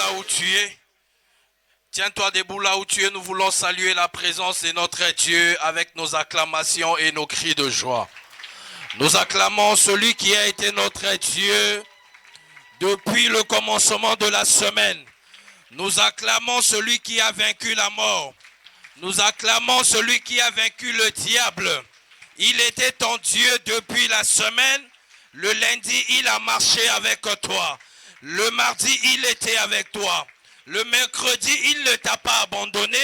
là où tu es. Tiens-toi debout là où tu es. Nous voulons saluer la présence de notre Dieu avec nos acclamations et nos cris de joie. Nous acclamons celui qui a été notre Dieu depuis le commencement de la semaine. Nous acclamons celui qui a vaincu la mort. Nous acclamons celui qui a vaincu le diable. Il était ton Dieu depuis la semaine. Le lundi, il a marché avec toi. Le mardi, il était avec toi. Le mercredi, il ne t'a pas abandonné.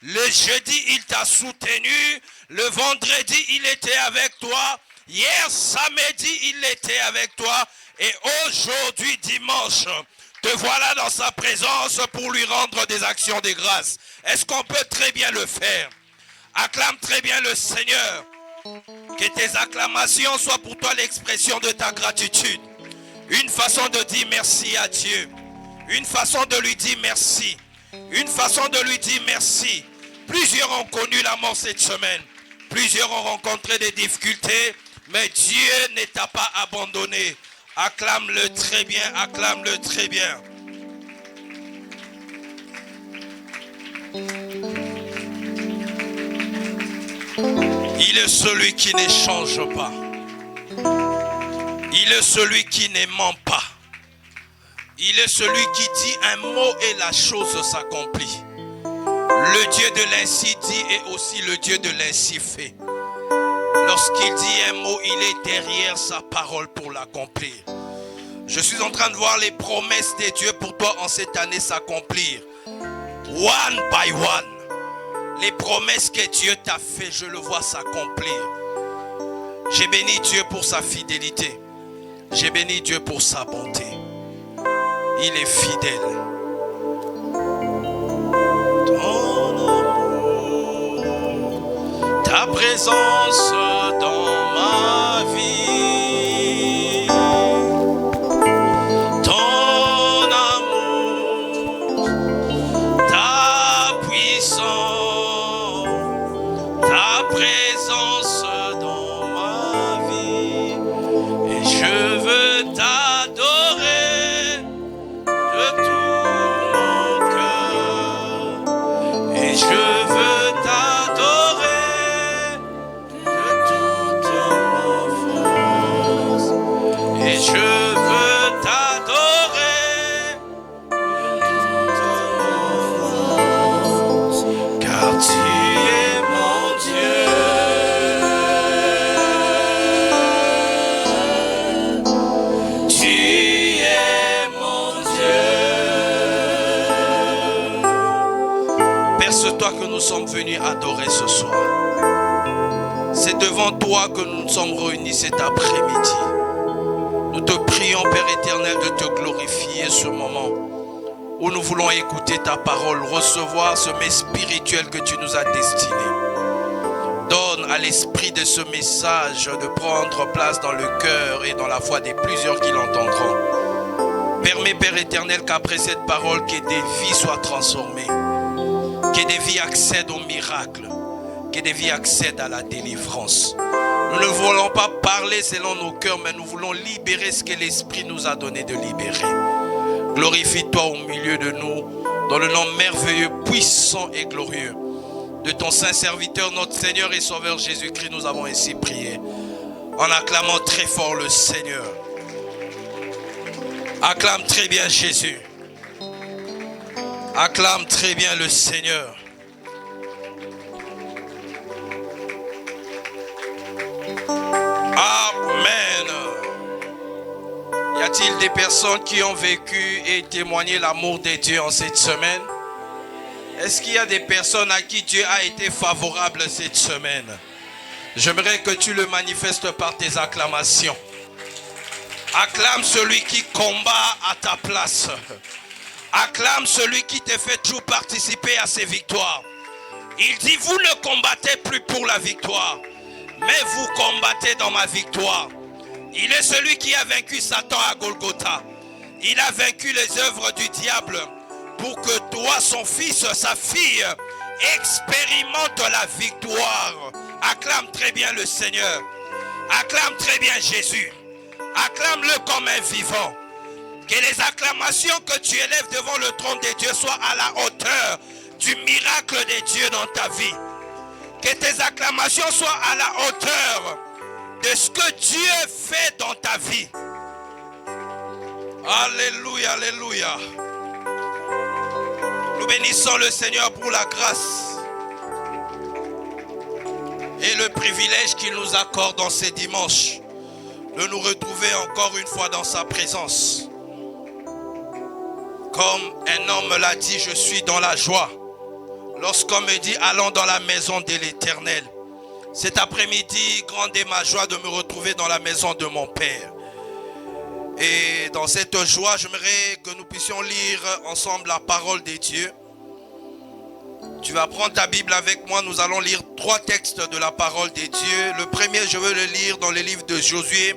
Le jeudi, il t'a soutenu. Le vendredi, il était avec toi. Hier, samedi, il était avec toi. Et aujourd'hui, dimanche, te voilà dans sa présence pour lui rendre des actions de grâce. Est-ce qu'on peut très bien le faire? Acclame très bien le Seigneur. Que tes acclamations soient pour toi l'expression de ta gratitude. Une façon de dire merci à Dieu. Une façon de lui dire merci. Une façon de lui dire merci. Plusieurs ont connu la mort cette semaine. Plusieurs ont rencontré des difficultés. Mais Dieu ne t'a pas abandonné. Acclame-le très bien. Acclame-le très bien. Il est celui qui ne change pas. Il est celui qui ne ment pas. Il est celui qui dit un mot et la chose s'accomplit. Le Dieu de l'ainsi dit est aussi le Dieu de l'ainsi fait. Lorsqu'il dit un mot, il est derrière sa parole pour l'accomplir. Je suis en train de voir les promesses de Dieu pour toi en cette année s'accomplir. One by one. Les promesses que Dieu t'a fait, je le vois s'accomplir. J'ai béni Dieu pour sa fidélité. J'ai béni Dieu pour sa bonté. Il est fidèle. Ton amour, ta présence dans ma vie. Ton amour, ta puissance, ta présence dans ma vie. Et je veux t'adorer. Je veux t'adorer de toute ma force. Et je veux t'adorer de toute ma force. Car tu es mon Dieu. Tu es mon Dieu. Père, c'est toi que nous sommes venus adorer ce soir. C'est devant toi que nous nous sommes réunis cet après-midi. Nous te prions, Père éternel, de te glorifier ce moment où nous voulons écouter ta parole, recevoir ce mets spirituel que tu nous as destiné. Donne à l'esprit de ce message de prendre place dans le cœur et dans la foi des plusieurs qui l'entendront. Permets, Père éternel, qu'après cette parole, que des vies soient transformées. Que des vies accèdent au miracle. Que des vies accèdent à la délivrance. Nous ne voulons pas parler selon nos cœurs, mais nous voulons libérer ce que l'Esprit nous a donné de libérer. Glorifie-toi au milieu de nous, dans le nom merveilleux, puissant et glorieux de ton saint serviteur, notre Seigneur et Sauveur Jésus-Christ. Nous avons ainsi prié, en acclamant très fort le Seigneur. Acclame très bien Jésus. Acclame très bien le Seigneur. Amen. Y a-t-il des personnes qui ont vécu et témoigné l'amour de Dieu en cette semaine? Est-ce qu'il y a des personnes à qui Dieu a été favorable cette semaine? J'aimerais que tu le manifestes par tes acclamations. Acclame celui qui combat à ta place. Acclame celui qui te fait toujours participer à ses victoires. Il dit, vous ne combattez plus pour la victoire, mais vous combattez dans ma victoire. Il est celui qui a vaincu Satan à Golgotha. Il a vaincu les œuvres du diable pour que toi, son fils, sa fille, expérimente la victoire. Acclame très bien le Seigneur. Acclame très bien Jésus. Acclame-le comme un vivant. Que les acclamations que tu élèves devant le trône de Dieu soient à la hauteur du miracle de Dieu dans ta vie. Que tes acclamations soient à la hauteur de ce que Dieu fait dans ta vie. Alléluia, alléluia. Nous bénissons le Seigneur pour la grâce et le privilège qu'il nous accorde dans ces dimanches de nous retrouver encore une fois dans sa présence. Comme un homme l'a dit, je suis dans la joie. Lorsqu'on me dit, allons dans la maison de l'Éternel. Cet après-midi, grande est ma joie de me retrouver dans la maison de mon Père. Et dans cette joie, j'aimerais que nous puissions lire ensemble la parole de Dieu. Tu vas prendre ta Bible avec moi, nous allons lire 3 textes de la parole de Dieu. Le premier, je veux le lire dans le livre de Josué,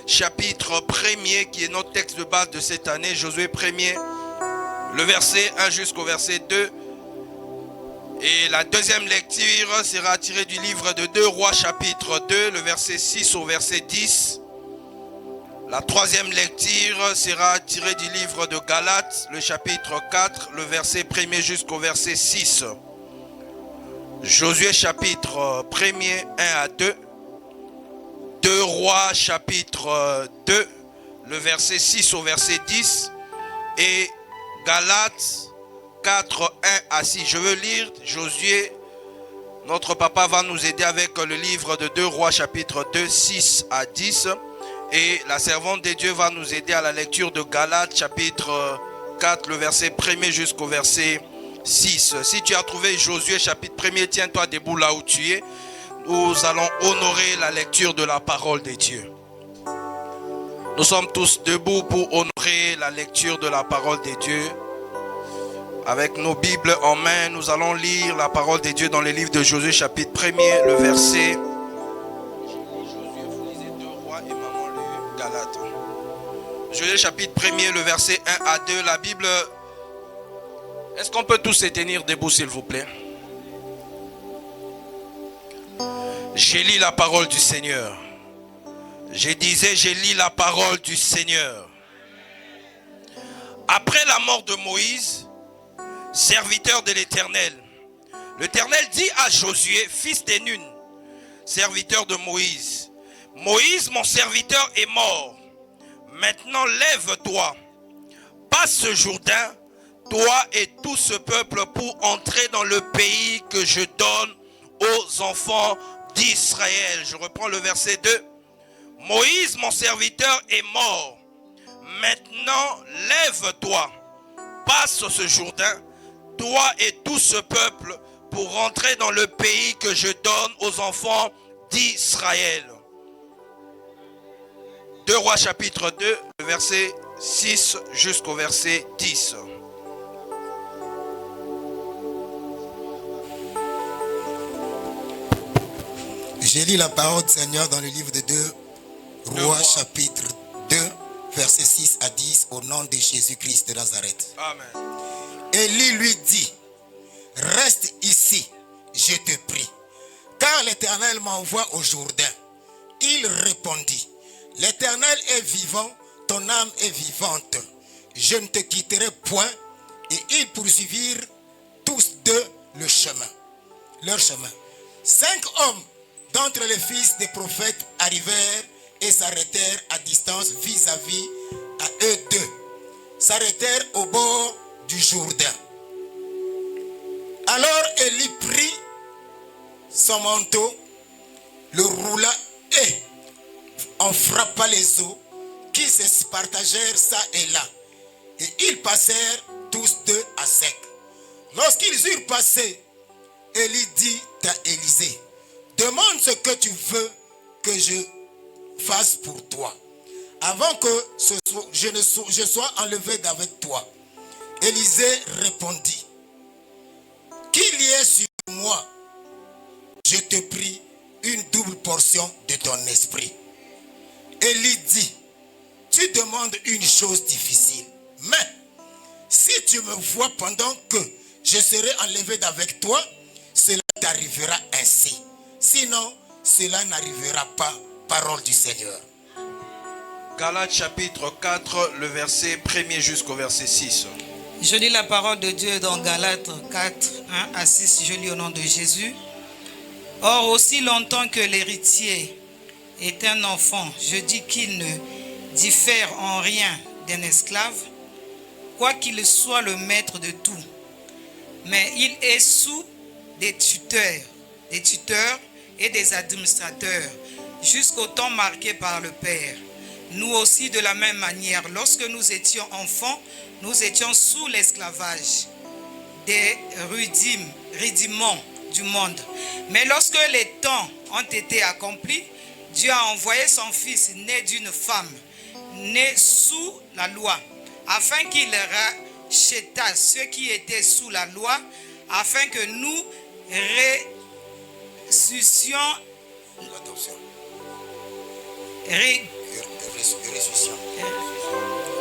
chapitre 1er, qui est notre texte de base de cette année. Josué 1er, le verset 1 jusqu'au verset 2. Et la deuxième lecture sera tirée du livre de 2 Rois, chapitre 2, le verset 6 au verset 10. La troisième lecture sera tirée du livre de Galates, le chapitre 4, le verset 1er jusqu'au verset 6. Josué chapitre 1er, 1 à 2. 2 Rois chapitre 2, le verset 6 au verset 10. Et Galates 4, 1 à 6. Je veux lire Josué. Notre papa va nous aider avec le livre de 2 Rois chapitre 2, 6 à 10. Et la servante de Dieu va nous aider à la lecture de Galates chapitre 4, le verset 1er jusqu'au verset 6. Si tu as trouvé Josué chapitre 1er, tiens-toi debout là où tu es. Nous allons honorer la lecture de la parole de Dieu. Nous sommes tous debout pour honorer la lecture de la parole de Dieu. Avec nos Bibles en main, nous allons lire la parole de Dieu dans le livre de Josué chapitre 1er, le verset... Josué chapitre 1er, le verset 1 à 2, la Bible. Est-ce qu'on peut tous se tenir debout s'il vous plaît? J'ai lu la parole du Seigneur. Je disais, j'ai lu la parole du Seigneur. Après la mort de Moïse, serviteur de l'Éternel, l'Éternel dit à Josué, fils de Nun, serviteur de Moïse, Moïse, mon serviteur, est mort. Maintenant, lève-toi, passe ce Jourdain, toi et tout ce peuple, pour entrer dans le pays que je donne aux enfants d'Israël. Je reprends le verset 2. Moïse, mon serviteur, est mort. Maintenant, lève-toi, passe ce Jourdain, toi et tout ce peuple, pour entrer dans le pays que je donne aux enfants d'Israël. 2 Rois chapitre 2, verset 6 jusqu'au verset 10. J'ai lu la parole du Seigneur dans le livre de 2 Rois chapitre 2, verset 6 à 10, au nom de Jésus-Christ de Nazareth. Amen. Élie lui dit, reste ici, je te prie, car l'Éternel m'envoie au Jourdain. Il répondit, l'Éternel est vivant, ton âme est vivante. Je ne te quitterai point. Et ils poursuivirent tous deux leur chemin. 5 hommes d'entre les fils des prophètes arrivèrent et s'arrêtèrent à distance vis-à-vis à eux deux. S'arrêtèrent au bord du Jourdain. Alors Élie prit son manteau, le roula et on frappa les eaux qui se partagèrent ça et là. Et ils passèrent tous deux à sec. Lorsqu'ils eurent passé, Élie dit à Élisée, demande ce que tu veux que je fasse pour toi, avant que je sois enlevé d'avec toi. Élisée répondit, qu'il y ait sur moi, je te prie, une double portion de ton esprit. Élie dit, tu demandes une chose difficile, mais si tu me vois pendant que je serai enlevé d'avec toi, cela t'arrivera ainsi. Sinon, cela n'arrivera pas, parole du Seigneur. Galates chapitre 4, le verset 1er jusqu'au verset 6. Je lis la parole de Dieu dans Galates 4, 1 à 6. Je lis au nom de Jésus. Or, aussi longtemps que l'héritier est un enfant, je dis qu'il ne diffère en rien d'un esclave, quoiqu'il soit le maître de tout. Mais il est sous des tuteurs et des administrateurs, jusqu'au temps marqué par le Père. Nous aussi, de la même manière, lorsque nous étions enfants, nous étions sous l'esclavage des rudiments du monde. Mais lorsque les temps ont été accomplis, Dieu a envoyé son Fils, né d'une femme, né sous la loi, afin qu'il rachètât ceux qui étaient sous la loi, afin que nous ressuscions.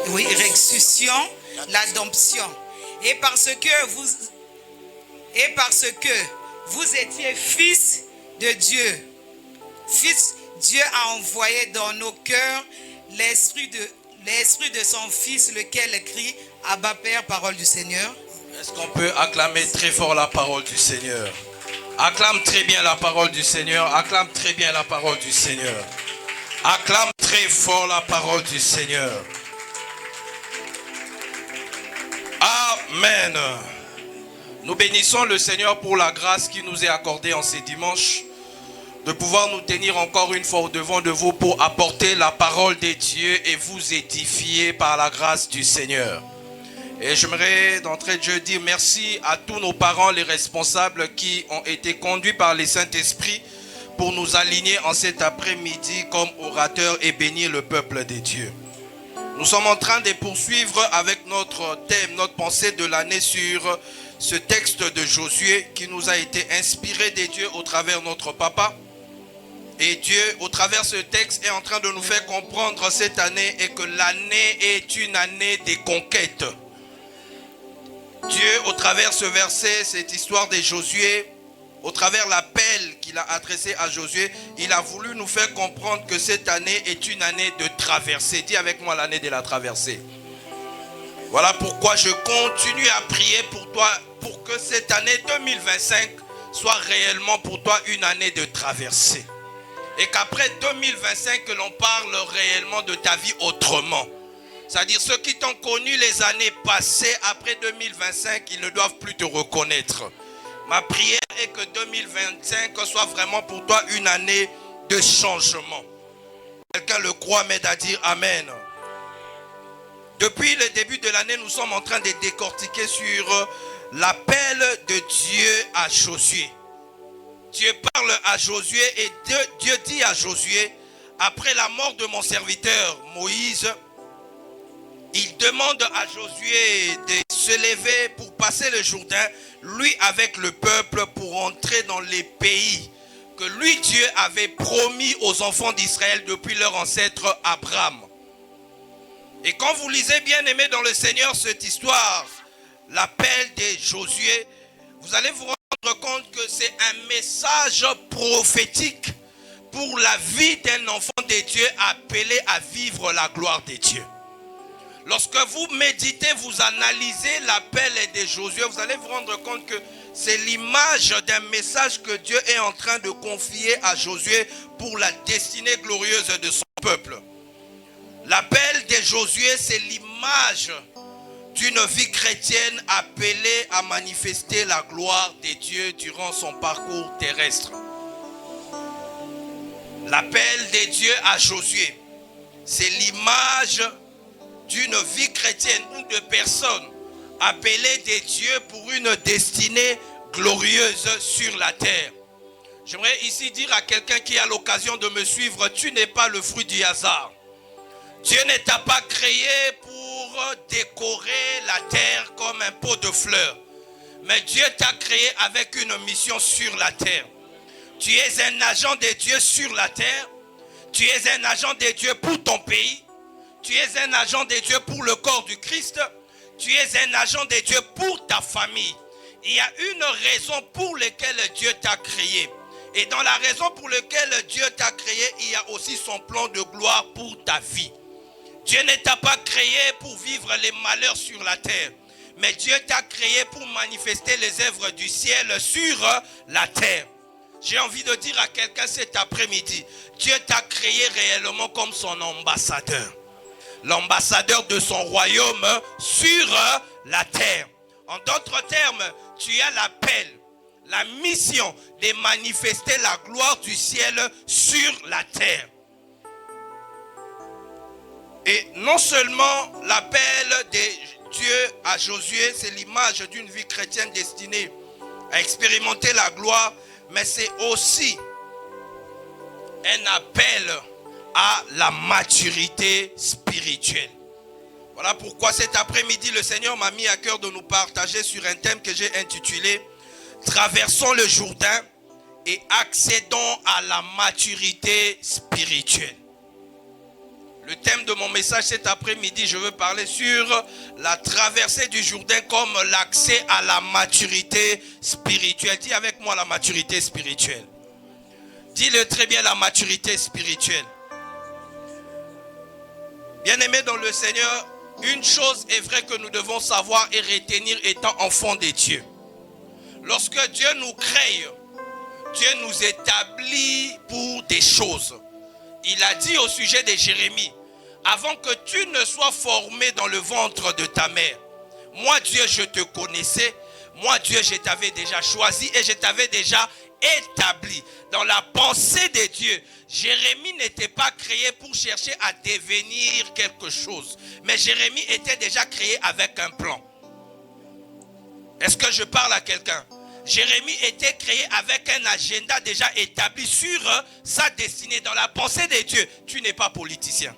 Ressuscions l'adoption. Et parce que vous étiez fils de Dieu, Dieu a envoyé dans nos cœurs l'esprit de son Fils, lequel crie Abba Père, parole du Seigneur. Est-ce qu'on peut acclamer très fort la parole du Seigneur? Acclame très bien la parole du Seigneur. Acclame très bien la parole du Seigneur. Acclame très fort la parole du Seigneur. Amen. Nous bénissons le Seigneur pour la grâce qui nous est accordée en ces dimanches, de pouvoir nous tenir encore une fois au-devant de vous pour apporter la parole de Dieu et vous édifier par la grâce du Seigneur. Et j'aimerais d'entrée de jeu dire merci à tous nos parents, les responsables qui ont été conduits par les Saint-Esprit pour nous aligner en cet après-midi comme orateurs et bénir le peuple de Dieu. Nous sommes en train de poursuivre avec notre thème, notre pensée de l'année sur ce texte de Josué qui nous a été inspiré de Dieu au travers de notre papa. Et Dieu, au travers de ce texte, est en train de nous faire comprendre cette année et que l'année est une année des conquêtes. Dieu, au travers de ce verset, cette histoire de Josué, au travers l'appel qu'il a adressé à Josué, il a voulu nous faire comprendre que cette année est une année de traversée. Dis avec moi l'année de la traversée. Voilà pourquoi je continue à prier pour toi, pour que cette année 2025 soit réellement pour toi une année de traversée. Et qu'après 2025, que l'on parle réellement de ta vie autrement. C'est-à-dire ceux qui t'ont connu les années passées, après 2025, ils ne doivent plus te reconnaître. Ma prière est que 2025 soit vraiment pour toi une année de changement. Quelqu'un le croit, m'aide à dire Amen. Depuis le début de l'année, nous sommes en train de décortiquer sur l'appel de Dieu à Josué. Dieu parle à Josué et Dieu dit à Josué, après la mort de mon serviteur Moïse, il demande à Josué de se lever pour passer le Jourdain, lui avec le peuple, pour entrer dans les pays que lui, Dieu, avait promis aux enfants d'Israël depuis leur ancêtre Abraham. Et quand vous lisez bien aimé dans le Seigneur cette histoire, l'appel de Josué, vous allez vous rendre compte que c'est un message prophétique pour la vie d'un enfant de Dieu appelé à vivre la gloire de Dieu. Lorsque vous méditez, vous analysez l'appel de Josué, vous allez vous rendre compte que c'est l'image d'un message que Dieu est en train de confier à Josué pour la destinée glorieuse de son peuple. L'appel de Josué, c'est l'image d'une vie chrétienne appelée à manifester la gloire de Dieu durant son parcours terrestre. L'appel de Dieu à Josué, c'est l'image d'une vie chrétienne ou de personnes appelées de Dieu pour une destinée glorieuse sur la terre. J'aimerais ici dire à quelqu'un qui a l'occasion de me suivre, tu n'es pas le fruit du hasard. Dieu ne t'a pas créé pour décorer la terre comme un pot de fleurs. Mais Dieu t'a créé avec une mission sur la terre. Tu es un agent de Dieu sur la terre. Tu es un agent de Dieu pour ton pays. Tu es un agent de Dieu pour le corps du Christ. Tu es un agent de Dieu pour ta famille. Il y a une raison pour laquelle Dieu t'a créé. Et dans la raison pour laquelle Dieu t'a créé, il y a aussi son plan de gloire pour ta vie. Dieu ne t'a pas créé pour vivre les malheurs sur la terre. Mais Dieu t'a créé pour manifester les œuvres du ciel sur la terre. J'ai envie de dire à quelqu'un cet après-midi, Dieu t'a créé réellement comme son ambassadeur. L'ambassadeur de son royaume sur la terre. En d'autres termes, tu as l'appel, la mission de manifester la gloire du ciel sur la terre. Et non seulement l'appel de Dieu à Josué, c'est l'image d'une vie chrétienne destinée à expérimenter la gloire, mais c'est aussi un appel à la maturité spirituelle. Voilà pourquoi cet après-midi, le Seigneur m'a mis à cœur de nous partager sur un thème que j'ai intitulé « Traversons le Jourdain et accédons à la maturité spirituelle ». Le thème de mon message cet après-midi, je veux parler sur la traversée du Jourdain comme l'accès à la maturité spirituelle. Dis avec moi la maturité spirituelle. Dis-le très bien, la maturité spirituelle. Bien-aimés dans le Seigneur, une chose est vraie que nous devons savoir et retenir étant enfants de Dieu. Lorsque Dieu nous crée, Dieu nous établit pour des choses. Il a dit au sujet de Jérémie, avant que tu ne sois formé dans le ventre de ta mère, moi Dieu je te connaissais, moi Dieu je t'avais déjà choisi et je t'avais déjà établi. Dans la pensée de Dieu, Jérémie n'était pas créé pour chercher à devenir quelque chose, mais Jérémie était déjà créé avec un plan. Est-ce que je parle à quelqu'un? Jérémie était créé avec un agenda déjà établi sur sa destinée. Dans la pensée de Dieu, tu n'es pas politicien.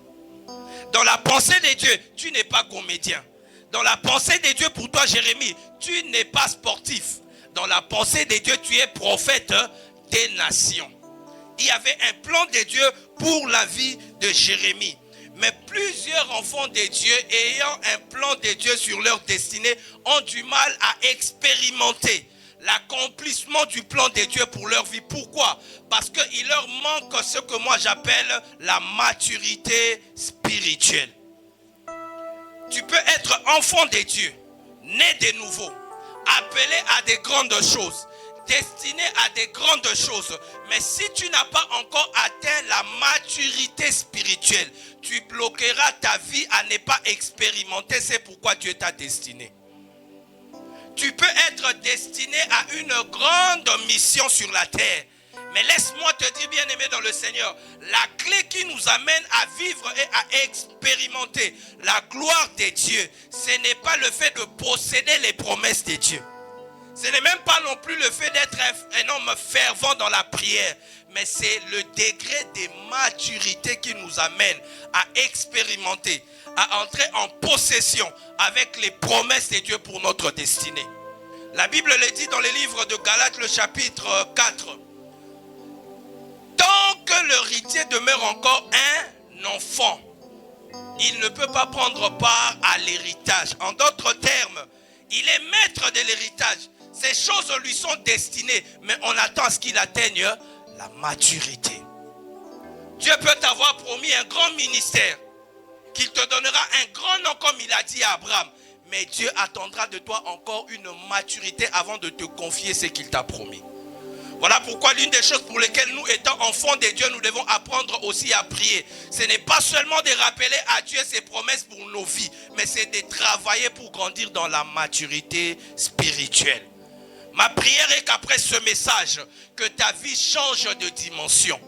Dans la pensée de Dieu, tu n'es pas comédien. Dans la pensée de Dieu pour toi, Jérémie, tu n'es pas sportif. Dans la pensée de Dieu, tu es prophète des nations. Il y avait un plan de Dieu pour la vie de Jérémie. Mais plusieurs enfants de Dieu ayant un plan de Dieu sur leur destinée ont du mal à expérimenter l'accomplissement du plan de Dieu pour leur vie. Pourquoi? Parce qu'il leur manque ce que moi j'appelle la maturité spirituelle. Tu peux être enfant de Dieu, né de nouveau, appelé à des grandes choses, destiné à des grandes choses. Mais si tu n'as pas encore atteint la maturité spirituelle, tu bloqueras ta vie à ne pas expérimenter. C'est pourquoi Dieu t'a destiné. Tu peux être destiné à une grande mission sur la terre. Mais laisse-moi te dire, bien-aimé dans le Seigneur, la clé qui nous amène à vivre et à expérimenter la gloire de Dieu, ce n'est pas le fait de posséder les promesses de Dieu. Ce n'est même pas non plus le fait d'être un homme fervent dans la prière, mais c'est le degré de maturité qui nous amène à expérimenter, à entrer en possession avec les promesses de Dieu pour notre destinée. La Bible le dit dans le livre de Galates, le chapitre 4. Tant que l'héritier demeure encore un enfant, il ne peut pas prendre part à l'héritage. En d'autres termes, il est maître de l'héritage. Ces choses lui sont destinées, mais on attend à ce qu'il atteigne la maturité. Dieu peut t'avoir promis un grand ministère, qu'il te donnera un grand nom comme il a dit à Abraham. Mais Dieu attendra de toi encore une maturité avant de te confier ce qu'il t'a promis. Voilà pourquoi l'une des choses pour lesquelles nous, étant enfants de Dieu, nous devons apprendre aussi à prier. Ce n'est pas seulement de rappeler à Dieu ses promesses pour nos vies, mais c'est de travailler pour grandir dans la maturité spirituelle. Ma prière est qu'après ce message, que ta vie change de dimension.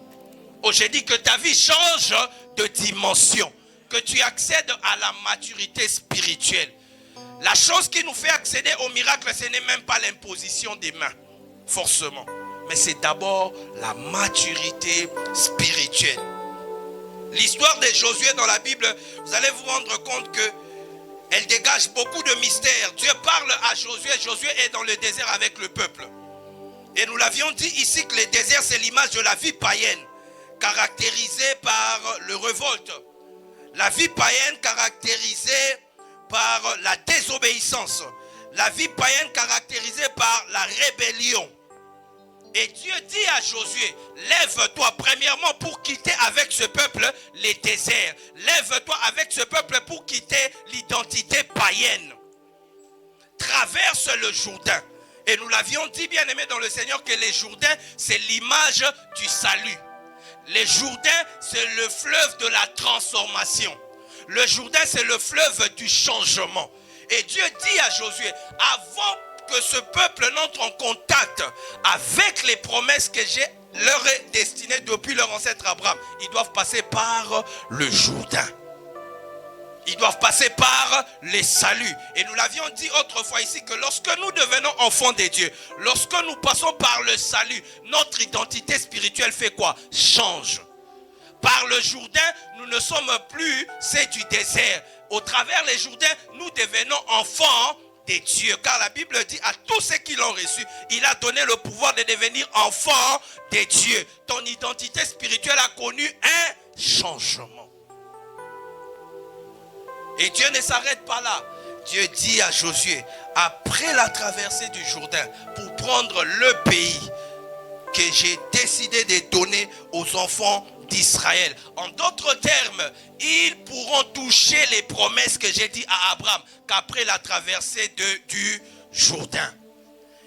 Oh, j'ai dit que ta vie change de dimension. Que tu accèdes à la maturité spirituelle. La chose qui nous fait accéder au miracle, ce n'est même pas l'imposition des mains, forcément. Mais c'est d'abord la maturité spirituelle. L'histoire de Josué dans la Bible, vous allez vous rendre compte que elle dégage beaucoup de mystères. Dieu parle à Josué. Josué est dans le désert avec le peuple. Et nous l'avions dit ici que le désert, c'est l'image de la vie païenne, caractérisée par le révolte. La vie païenne caractérisée par la désobéissance. La vie païenne caractérisée par la rébellion. Et Dieu dit à Josué, lève-toi premièrement pour quitter avec ce peuple les déserts. Lève-toi avec ce peuple pour quitter l'identité païenne. Traverse le Jourdain. Et nous l'avions dit, bien aimé dans le Seigneur, que les Jourdains, c'est l'image du salut. Les Jourdains, c'est le fleuve de la transformation. Le Jourdain, c'est le fleuve du changement. Et Dieu dit à Josué, avant que ce peuple n'entre en contact avec les promesses que j'ai leur ai destinées depuis leur ancêtre Abraham, ils doivent passer par le Jourdain. Ils doivent passer par les saluts. Et nous l'avions dit autrefois ici que lorsque nous devenons enfants de Dieu, lorsque nous passons par le salut, notre identité spirituelle fait quoi? Change. Par le Jourdain, nous ne sommes plus, c'est du désert. Au travers les Jourdains, nous devenons enfants de Dieu. Car la Bible dit à tous ceux qui l'ont reçu, il a donné le pouvoir de devenir enfants de Dieu. Ton identité spirituelle a connu un changement. Et Dieu ne s'arrête pas là. Dieu dit à Josué, après la traversée du Jourdain, pour prendre le pays que j'ai décidé de donner aux enfants d'Israël. En d'autres termes, ils pourront toucher les promesses que j'ai dit à Abraham qu'après la traversée du Jourdain.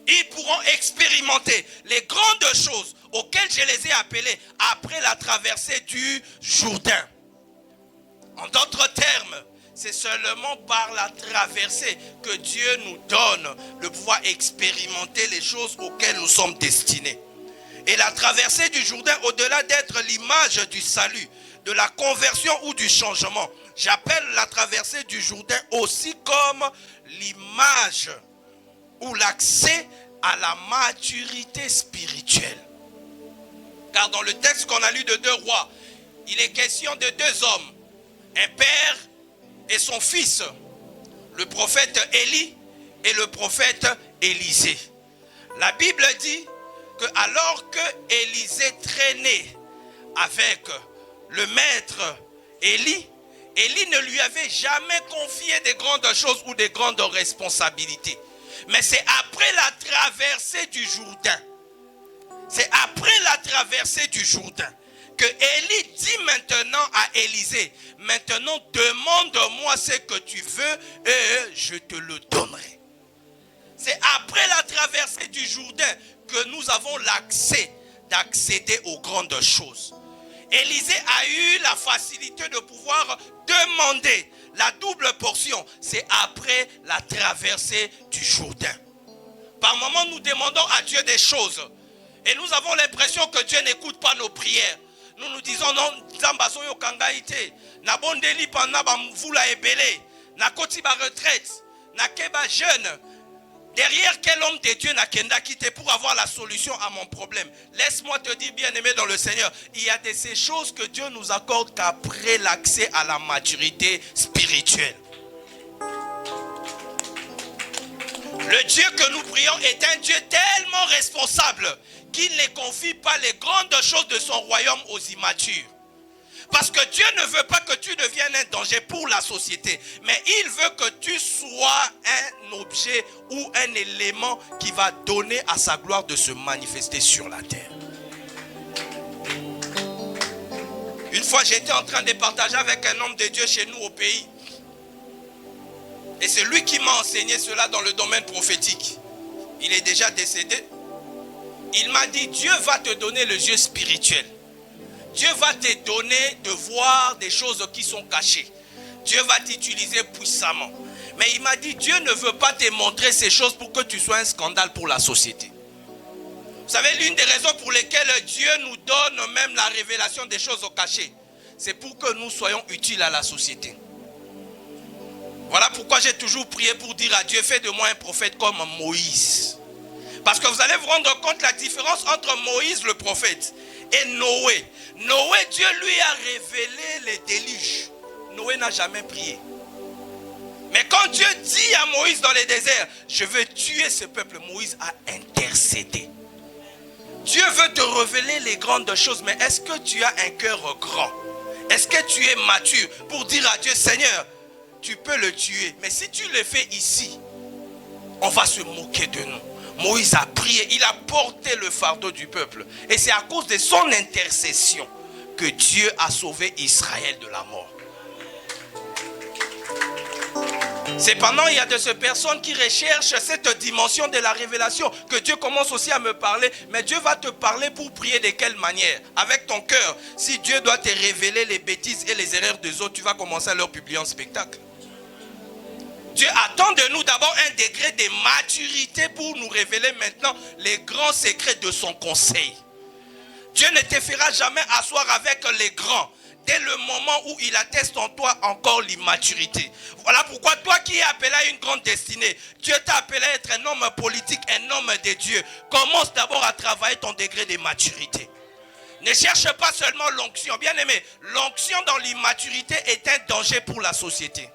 Ils pourront expérimenter les grandes choses auxquelles je les ai appelées après la traversée du Jourdain. En d'autres termes, c'est seulement par la traversée que Dieu nous donne le pouvoir expérimenter les choses auxquelles nous sommes destinés. Et la traversée du Jourdain, au-delà d'être l'image du salut, de la conversion ou du changement, j'appelle la traversée du Jourdain aussi comme l'image ou l'accès à la maturité spirituelle. Car dans le texte qu'on a lu de 2 rois, il est question de 2 hommes, un père et son fils, le prophète Élie et le prophète Élisée. La Bible dit que alors que Élisée traînait avec le maître Élie, Élie ne lui avait jamais confié de grandes choses ou de grandes responsabilités. Mais c'est après la traversée du Jourdain, c'est après la traversée du Jourdain que Élie dit maintenant à Élisée, maintenant demande-moi ce que tu veux et je te le donnerai. C'est après la traversée du Jourdain que nous avons l'accès d'accéder aux grandes choses. Élisée a eu la facilité de pouvoir demander la double portion. C'est après la traversée du Jourdain. Par moments, nous demandons à Dieu des choses et nous avons l'impression que Dieu n'écoute pas nos prières. Nous nous disons non, Zambasoyo Kangaïté, na bondeli pendant bamvula ebele, na koti ba retraite, na keba jeune. Derrière quel homme de Dieu n'a kenda quitté pour avoir la solution à mon problème? Laisse-moi te dire, bien-aimé dans le Seigneur, il y a de ces choses que Dieu nous accorde qu'après l'accès à la maturité spirituelle. Le Dieu que nous prions est un Dieu tellement responsable qu'il ne confie pas les grandes choses de son royaume aux immatures. Parce que Dieu ne veut pas que tu deviennes un danger pour la société, mais il veut que tu sois un objet ou un élément qui va donner à sa gloire de se manifester sur la terre. Une fois, j'étais en train de partager avec un homme de Dieu chez nous au pays. Et c'est lui qui m'a enseigné cela dans le domaine prophétique. Il est déjà décédé. Il m'a dit, Dieu va te donner les yeux spirituels. Dieu va te donner de voir des choses qui sont cachées. Dieu va t'utiliser puissamment. Mais il m'a dit, Dieu ne veut pas te montrer ces choses pour que tu sois un scandale pour la société. Vous savez, l'une des raisons pour lesquelles Dieu nous donne même la révélation des choses cachées, c'est pour que nous soyons utiles à la société. Voilà pourquoi j'ai toujours prié pour dire à Dieu, fais de moi un prophète comme Moïse. Parce que vous allez vous rendre compte la différence entre Moïse le prophète et Noé. Noé, Dieu lui a révélé les déluges. Noé n'a jamais prié. Mais quand Dieu dit à Moïse dans le désert, je veux tuer ce peuple, Moïse a intercédé. Dieu veut te révéler les grandes choses, mais est-ce que tu as un cœur grand? Est-ce que tu es mature pour dire à Dieu, Seigneur, tu peux le tuer, mais si tu le fais ici, on va se moquer de nous. Moïse a prié, il a porté le fardeau du peuple. Et c'est à cause de son intercession que Dieu a sauvé Israël de la mort. Cependant, il y a de ces personnes qui recherchent cette dimension de la révélation, que Dieu commence aussi à me parler. Mais Dieu va te parler pour prier de quelle manière? Avec ton cœur. Si Dieu doit te révéler les bêtises et les erreurs des autres, tu vas commencer à leur publier un spectacle. Dieu attend de nous d'abord un degré de maturité pour nous révéler maintenant les grands secrets de son conseil. Dieu ne te fera jamais asseoir avec les grands dès le moment où il atteste en toi encore l'immaturité. Voilà pourquoi toi qui es appelé à une grande destinée, Dieu t'a appelé à être un homme politique, un homme de Dieu. Commence d'abord à travailler ton degré de maturité. Ne cherche pas seulement l'onction. Bien aimé, l'onction dans l'immaturité est un danger pour la société.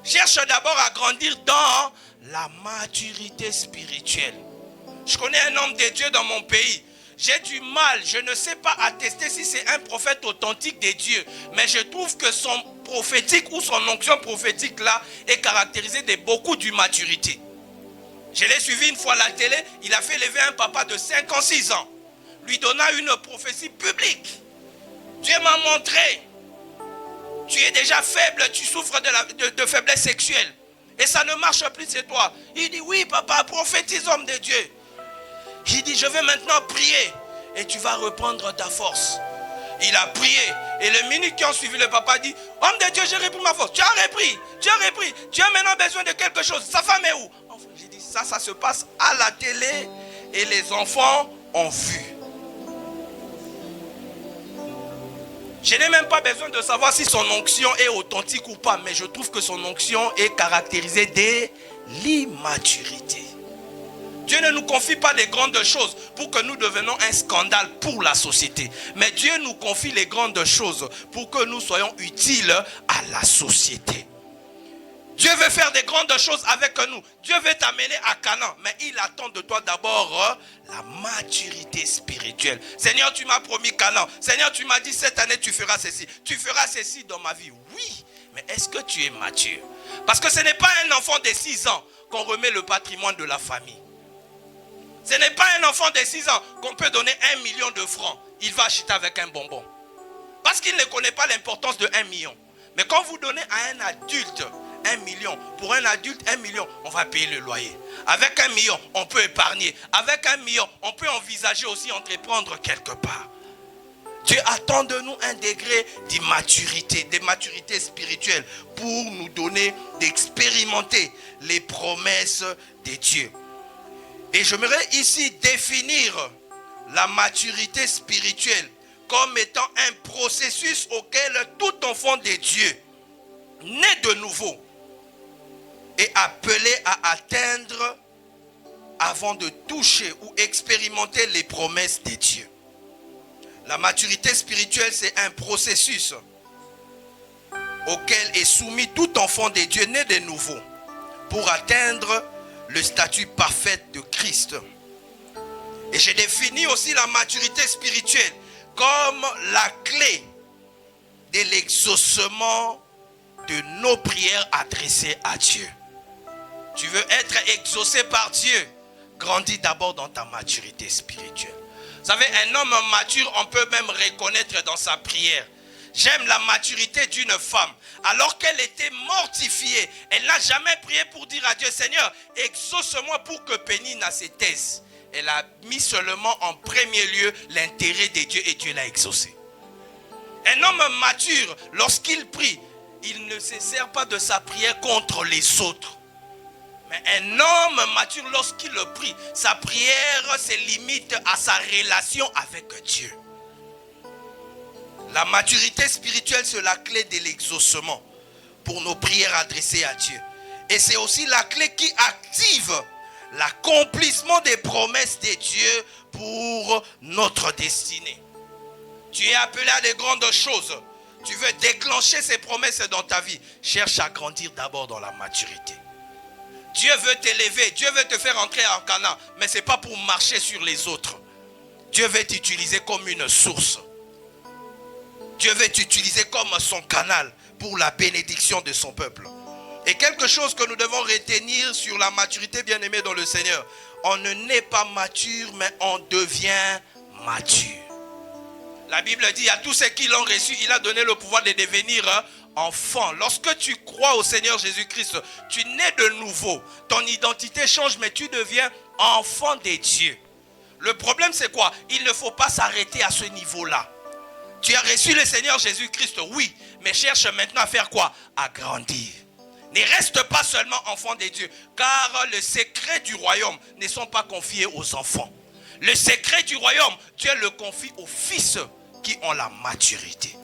Cherche d'abord à grandir dans la maturité spirituelle. Je connais un homme de Dieu dans mon pays. J'ai du mal, je ne sais pas attester si c'est un prophète authentique de Dieu. Mais je trouve que son prophétique ou son onction prophétique là est caractérisée de beaucoup d'immaturité. Je l'ai suivi une fois à la télé, il a fait lever un papa de 5 ans, 6 ans. Lui donna une prophétie publique. Dieu m'a montré. Tu es déjà faible, tu souffres de faiblesse sexuelle. Et ça ne marche plus chez toi. Il dit, oui papa, prophétise homme de Dieu. Il dit, je vais maintenant prier. Et tu vas reprendre ta force. Il a prié. Et les minutes qui ont suivi, le papa dit, homme de Dieu, j'ai repris ma force. Tu as repris. Tu as maintenant besoin de quelque chose. Sa femme est où? J'ai dit, ça se passe à la télé. Et les enfants ont vu. Je n'ai même pas besoin de savoir si son onction est authentique ou pas, mais je trouve que son onction est caractérisée de l'immaturité. Dieu ne nous confie pas des grandes choses pour que nous devenions un scandale pour la société. Mais Dieu nous confie les grandes choses pour que nous soyons utiles à la société. Dieu veut faire des grandes choses avec nous. Dieu veut t'amener à Canaan. Mais il attend de toi d'abord la maturité spirituelle. Seigneur, tu m'as promis Canaan. Seigneur, tu m'as dit cette année tu feras ceci. Tu feras ceci dans ma vie. Oui, mais est-ce que tu es mature? Parce que ce n'est pas un enfant de 6 ans qu'on remet le patrimoine de la famille. Ce n'est pas un enfant de 6 ans qu'on peut donner 1 million de francs. Il va acheter avec un bonbon. Parce qu'il ne connaît pas l'importance de 1 million. Mais quand vous donnez à un adulte 1 million, pour un adulte 1 million, on va payer le loyer. Avec 1 million, on peut épargner. Avec 1 million, on peut envisager aussi entreprendre quelque part. Dieu attend de nous un degré d'immaturité, de maturité spirituelle pour nous donner d'expérimenter les promesses de Dieu. Et j'aimerais ici définir la maturité spirituelle comme étant un processus auquel tout enfant de Dieu, né de nouveau, est appelé à atteindre avant de toucher ou expérimenter les promesses de Dieu. La maturité spirituelle, c'est un processus auquel est soumis tout enfant de Dieu né de nouveau pour atteindre le statut parfait de Christ. Et j'ai défini aussi la maturité spirituelle comme la clé de l'exaucement de nos prières adressées à Dieu. Tu veux être exaucé par Dieu, grandis d'abord dans ta maturité spirituelle. Vous savez, un homme mature, on peut même reconnaître dans sa prière. J'aime la maturité d'une femme. Alors qu'elle était mortifiée, elle n'a jamais prié pour dire à Dieu, Seigneur, exauce-moi pour que Pénina se taise. Elle a mis seulement en premier lieu l'intérêt de Dieu et Dieu l'a exaucé. Un homme mature, lorsqu'il prie, il ne se sert pas de sa prière contre les autres. Mais un homme mature, lorsqu'il prie, sa prière se limite à sa relation avec Dieu. La maturité spirituelle, c'est la clé de l'exaucement pour nos prières adressées à Dieu. Et c'est aussi la clé qui active l'accomplissement des promesses de Dieu pour notre destinée. Tu es appelé à de grandes choses. Tu veux déclencher ces promesses dans ta vie. Cherche à grandir d'abord dans la maturité. Dieu veut t'élever, Dieu veut te faire entrer en Canaan, mais ce n'est pas pour marcher sur les autres. Dieu veut t'utiliser comme une source. Dieu veut t'utiliser comme son canal pour la bénédiction de son peuple. Et quelque chose que nous devons retenir sur la maturité, bien-aimés dans le Seigneur. On ne naît pas mature, mais on devient mature. La Bible dit à tous ceux qui l'ont reçu, il a donné le pouvoir de devenir enfant. Lorsque tu crois au Seigneur Jésus-Christ, tu nais de nouveau. Ton identité change, mais tu deviens enfant de Dieu. Le problème, c'est quoi? Il ne faut pas s'arrêter à ce niveau-là. Tu as reçu le Seigneur Jésus-Christ, oui, mais cherche maintenant à faire quoi? À grandir. Ne reste pas seulement enfant de Dieu, car les secrets du royaume ne sont pas confiés aux enfants. Le secret du royaume, Dieu le confie aux fils qui ont la maturité.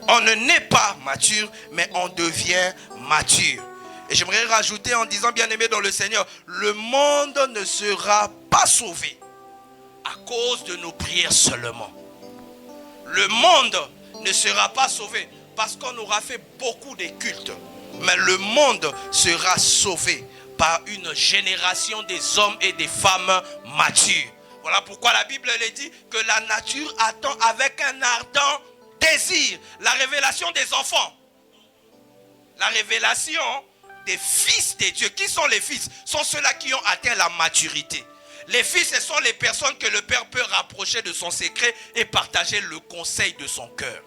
On ne naît pas mature, mais on devient mature. Et j'aimerais rajouter en disant, bien-aimé dans le Seigneur, le monde ne sera pas sauvé à cause de nos prières seulement. Le monde ne sera pas sauvé parce qu'on aura fait beaucoup de cultes. Mais le monde sera sauvé par une génération des hommes et des femmes matures. Voilà pourquoi la Bible le dit que la nature attend avec un ardent désir la révélation des enfants. La révélation des fils de Dieu. Qui sont les fils? Sont ceux-là qui ont atteint la maturité. Les fils, ce sont les personnes que le Père peut rapprocher de son secret et partager le conseil de son cœur.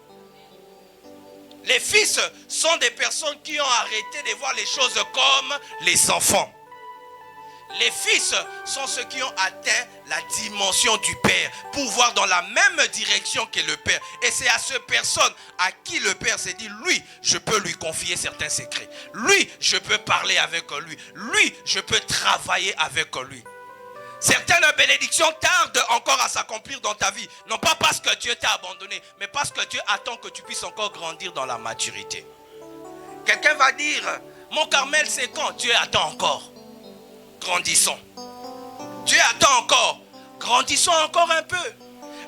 Les fils sont des personnes qui ont arrêté de voir les choses comme les enfants. Les fils sont ceux qui ont atteint la dimension du Père pour voir dans la même direction que le Père. Et c'est à cette personne à qui le Père s'est dit, lui, je peux lui confier certains secrets. Lui, je peux parler avec lui. Lui, je peux travailler avec lui. Certaines bénédictions tardent encore à s'accomplir dans ta vie. Non pas parce que Dieu t'a abandonné, mais parce que Dieu attend que tu puisses encore grandir dans la maturité. Quelqu'un va dire, mon Carmel c'est quand? Dieu attend encore. Grandissons. Dieu attend encore. Grandissons encore un peu.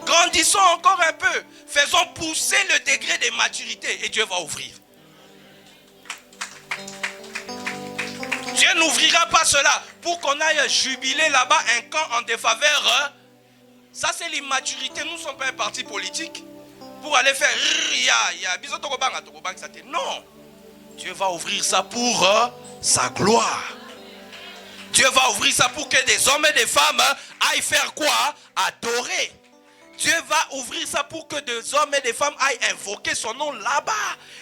Grandissons encore un peu. Faisons pousser le degré de maturité et Dieu va ouvrir. Dieu n'ouvrira pas cela pour qu'on aille jubiler là-bas un camp en défaveur. Ça c'est l'immaturité. Nous ne sommes pas un parti politique pour aller faire non. Dieu va ouvrir ça pour sa gloire. Dieu va ouvrir ça pour que des hommes et des femmes aillent faire quoi? Adorer. Dieu va ouvrir ça pour que des hommes et des femmes aillent invoquer son nom là-bas.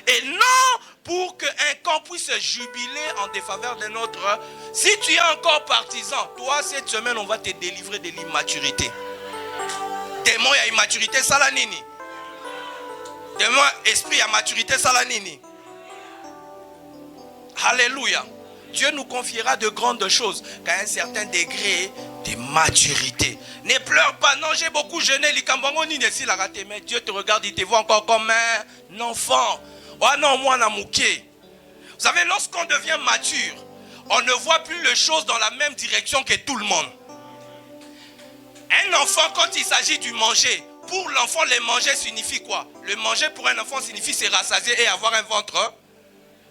Et non pour qu'un camp puisse jubiler en défaveur d'un autre. Si tu es encore partisan, toi cette semaine on va te délivrer de l'immaturité. Démon et immaturité, ça la nini. Démon, esprit et maturité, ça la nini. Alléluia. Dieu nous confiera de grandes choses qu'à un certain degré de maturité. Ne pleure pas. Non, j'ai beaucoup jeûné. Mais Dieu te regarde, il te voit encore comme un enfant. Oh non, moi, namouké. Vous savez, lorsqu'on devient mature, on ne voit plus les choses dans la même direction que tout le monde. Un enfant, quand il s'agit du manger, pour l'enfant, le manger signifie quoi? Le manger pour un enfant signifie se rassasier et avoir un ventre.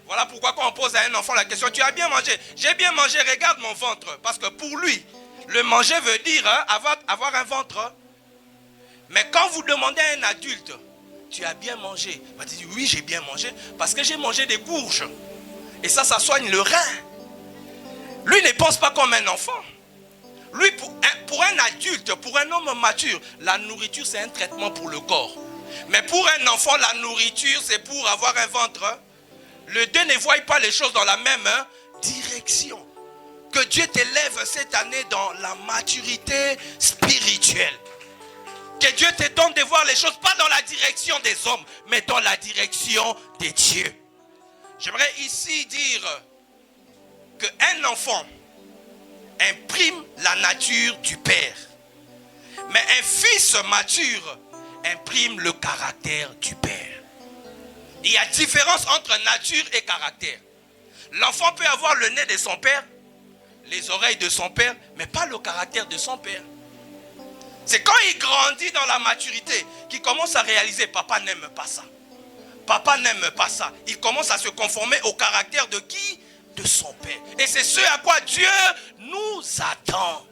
Voilà pourquoi quand on pose à un enfant la question, tu as bien mangé? J'ai bien mangé, regarde mon ventre. Parce que pour lui, le manger veut dire avoir un ventre. Mais quand vous demandez à un adulte, tu as bien mangé? Il va dire, oui, j'ai bien mangé parce que j'ai mangé des courges. Et ça soigne le rein. Lui ne pense pas comme un enfant. Lui, pour un adulte, pour un homme mature, la nourriture c'est un traitement pour le corps. Mais pour un enfant, la nourriture c'est pour avoir un ventre. Les deux ne voient pas les choses dans la même direction. Que Dieu t'élève cette année dans la maturité spirituelle. Que Dieu te donne de voir les choses pas dans la direction des hommes, mais dans la direction de Dieu. J'aimerais ici dire qu'un enfant imprime la nature du Père. Mais un fils mature imprime le caractère du Père. Il y a différence entre nature et caractère. L'enfant peut avoir le nez de son père, les oreilles de son père, mais pas le caractère de son père. C'est quand il grandit dans la maturité qu'il commence à réaliser, papa n'aime pas ça. Papa n'aime pas ça. Il commence à se conformer au caractère de qui? De son père. Et c'est ce à quoi Dieu nous attend.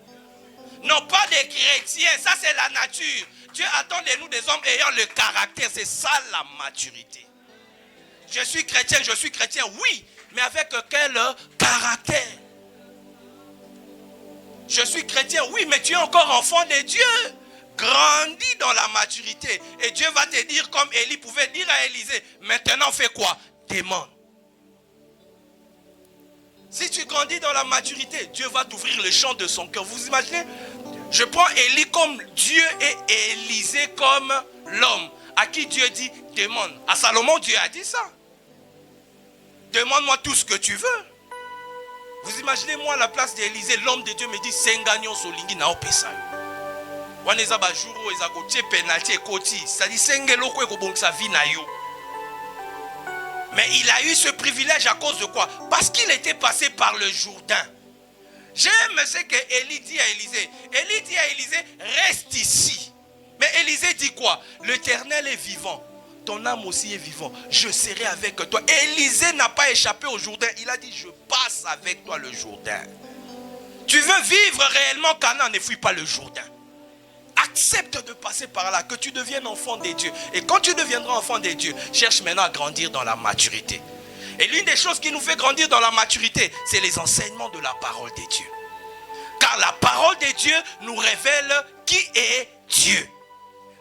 Non pas des chrétiens, ça c'est la nature. Dieu attend de nous des hommes ayant le caractère, c'est ça la maturité. Je suis chrétien, oui, mais avec quel caractère? Je suis chrétien, oui, mais tu es encore enfant de Dieu. Grandis dans la maturité. Et Dieu va te dire, comme Élie pouvait dire à Élisée, maintenant fais quoi? Demande. Si tu grandis dans la maturité, Dieu va t'ouvrir le champ de son cœur. Vous imaginez? Je prends Élie comme Dieu et Élisée comme l'homme à qui Dieu dit, demande. À Salomon, Dieu a dit ça. Demande-moi tout ce que tu veux. Vous imaginez, moi, à la place d'Élisée, l'homme de Dieu me dit, Sengagnon solingi na opesa. Waneza ba jour eza kotie penalty ekoti. Ça dit sengelo ko ekobongisa vie na yo. Mais il a eu ce privilège à cause de quoi? Parce qu'il était passé par le Jourdain. J'aime ce que Élie dit à Élisée. Élie dit à Élisée, reste ici. Mais Élisée dit quoi? L'Éternel est vivant. Ton âme aussi est vivant. Je serai avec toi. Élisée n'a pas échappé au Jourdain. Il a dit, je passe avec toi le Jourdain. Tu veux vivre réellement Canaan, ne fuis pas le Jourdain. Accepte de passer par là, que tu deviennes enfant des dieux. Et quand tu deviendras enfant des dieux, cherche maintenant à grandir dans la maturité. Et l'une des choses qui nous fait grandir dans la maturité, c'est les enseignements de la parole des dieux. Car la parole des dieux nous révèle qui est Dieu.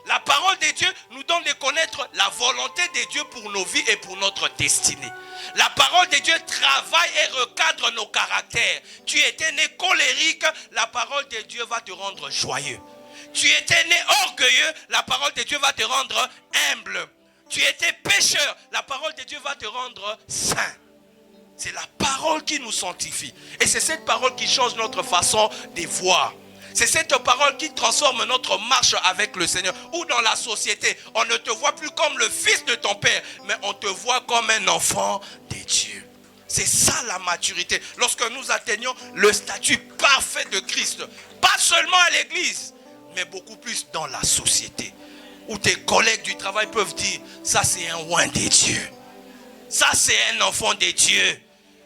La parole des dieux nous donne de connaître la volonté de Dieu pour nos vies et pour notre destinée. La parole de Dieu travaille et recadre nos caractères. Tu étais né colérique, la parole de Dieu va te rendre joyeux. Tu étais né orgueilleux, la parole de Dieu va te rendre humble. Tu étais pécheur, la parole de Dieu va te rendre saint. C'est la parole qui nous sanctifie. Et c'est cette parole qui change notre façon de voir. C'est cette parole qui transforme notre marche avec le Seigneur. Ou dans la société, on ne te voit plus comme le fils de ton père, mais on te voit comme un enfant de Dieu. C'est ça la maturité. Lorsque nous atteignons le statut parfait de Christ, pas seulement à l'église, mais beaucoup plus dans la société. Où tes collègues du travail peuvent dire, ça c'est un oint de Dieu. Ça c'est un enfant de Dieu.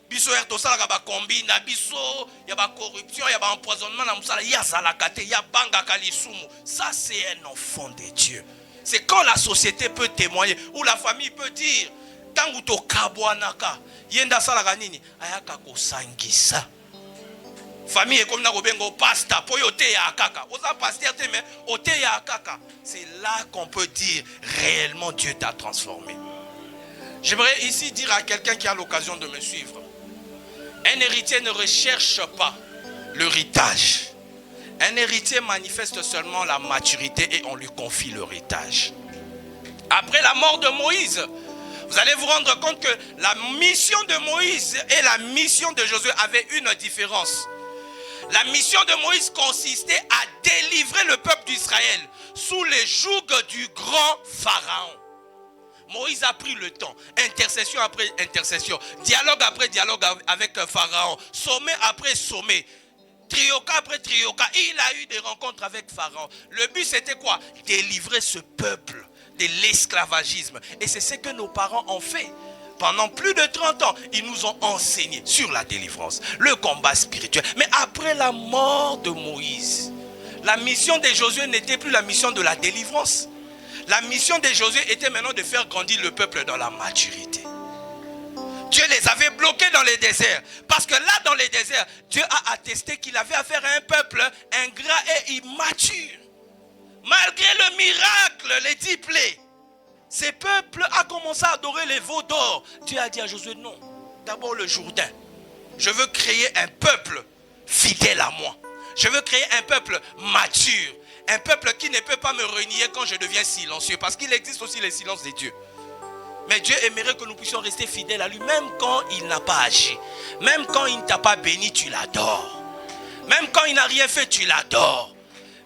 Biso erto sala ka ba kombi na biso, ya ba corruption, ya ba empoisonnement na musala, ya salakate, ya banga kalisumu. Ça c'est un enfant de Dieu. C'est quand la société peut témoigner, ou la famille peut dire, tangu to kabwanaka, yenda sala nini, ayaka ko sangisa. Famille est comme na kobengo pasta, poyote ya akaka. Osa pasteur te mais ote ya akaka. C'est là qu'on peut dire réellement Dieu t'a transformé. J'aimerais ici dire à quelqu'un qui a l'occasion de me suivre. Un héritier ne recherche pas l'héritage. Un héritier manifeste seulement la maturité et on lui confie l'héritage. Après la mort de Moïse, vous allez vous rendre compte que la mission de Moïse et la mission de Josué avaient une différence. La mission de Moïse consistait à délivrer le peuple d'Israël sous les jougs du grand Pharaon. Moïse a pris le temps, intercession après intercession, dialogue après dialogue avec Pharaon, sommet après sommet, trioca après trioca. Il a eu des rencontres avec Pharaon. Le but c'était quoi? Délivrer ce peuple de l'esclavagisme. Et c'est ce que nos parents ont fait. Pendant plus de 30 ans, ils nous ont enseigné sur la délivrance, le combat spirituel. Mais après la mort de Moïse, la mission de Josué n'était plus la mission de la délivrance. La mission de Josué était maintenant de faire grandir le peuple dans la maturité. Dieu les avait bloqués dans les déserts. Parce que là, dans les déserts, Dieu a attesté qu'il avait affaire à un peuple ingrat et immature. Malgré le miracle, les 10 plaies, ces peuples ont commencé à adorer les veaux d'or. Dieu a dit à Josué, non, d'abord le Jourdain. Je veux créer un peuple fidèle à moi. Je veux créer un peuple mature. Un peuple qui ne peut pas me renier quand je deviens silencieux. Parce qu'il existe aussi le silence de Dieu. Mais Dieu aimerait que nous puissions rester fidèles à lui. Même quand il n'a pas agi. Même quand il ne t'a pas béni, tu l'adores. Même quand il n'a rien fait, tu l'adores.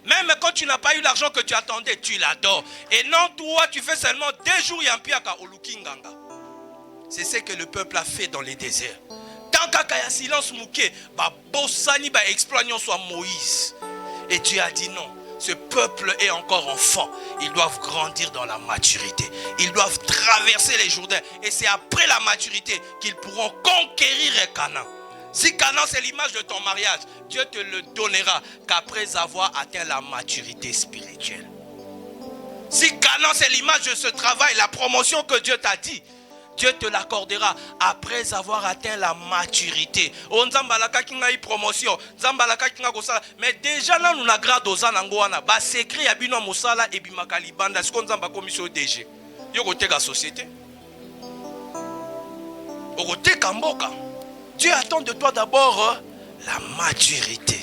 Même quand tu n'as pas eu l'argent que tu attendais, tu l'adores. Et non, toi, tu fais seulement 2 jours yampiaka au Lukinganga. C'est ce que le peuple a fait dans les déserts. Tant qu'il y a silence mouké, Bossani va exploiter soit Moïse. Et Dieu a dit non. Ce peuple est encore enfant. Ils doivent grandir dans la maturité. Ils doivent traverser les Jourdains. Et c'est après la maturité qu'ils pourront conquérir Canaan. Si Canaan c'est l'image de ton mariage, Dieu te le donnera qu'après avoir atteint la maturité spirituelle. Si Canaan c'est l'image de ce travail, la promotion que Dieu t'a dit, Dieu te l'accordera après avoir atteint la maturité. Oh, Nzambalaka kinga y promotion, Nzambalaka kinga kosala. Mais déjà là nous na grade oza nango wana. Ba secret ya bino mosala e bimaka libanda. Siko Nzamba komisio DG. Yo koteka société. Okoteka mboka. Dieu attend de toi d'abord la maturité.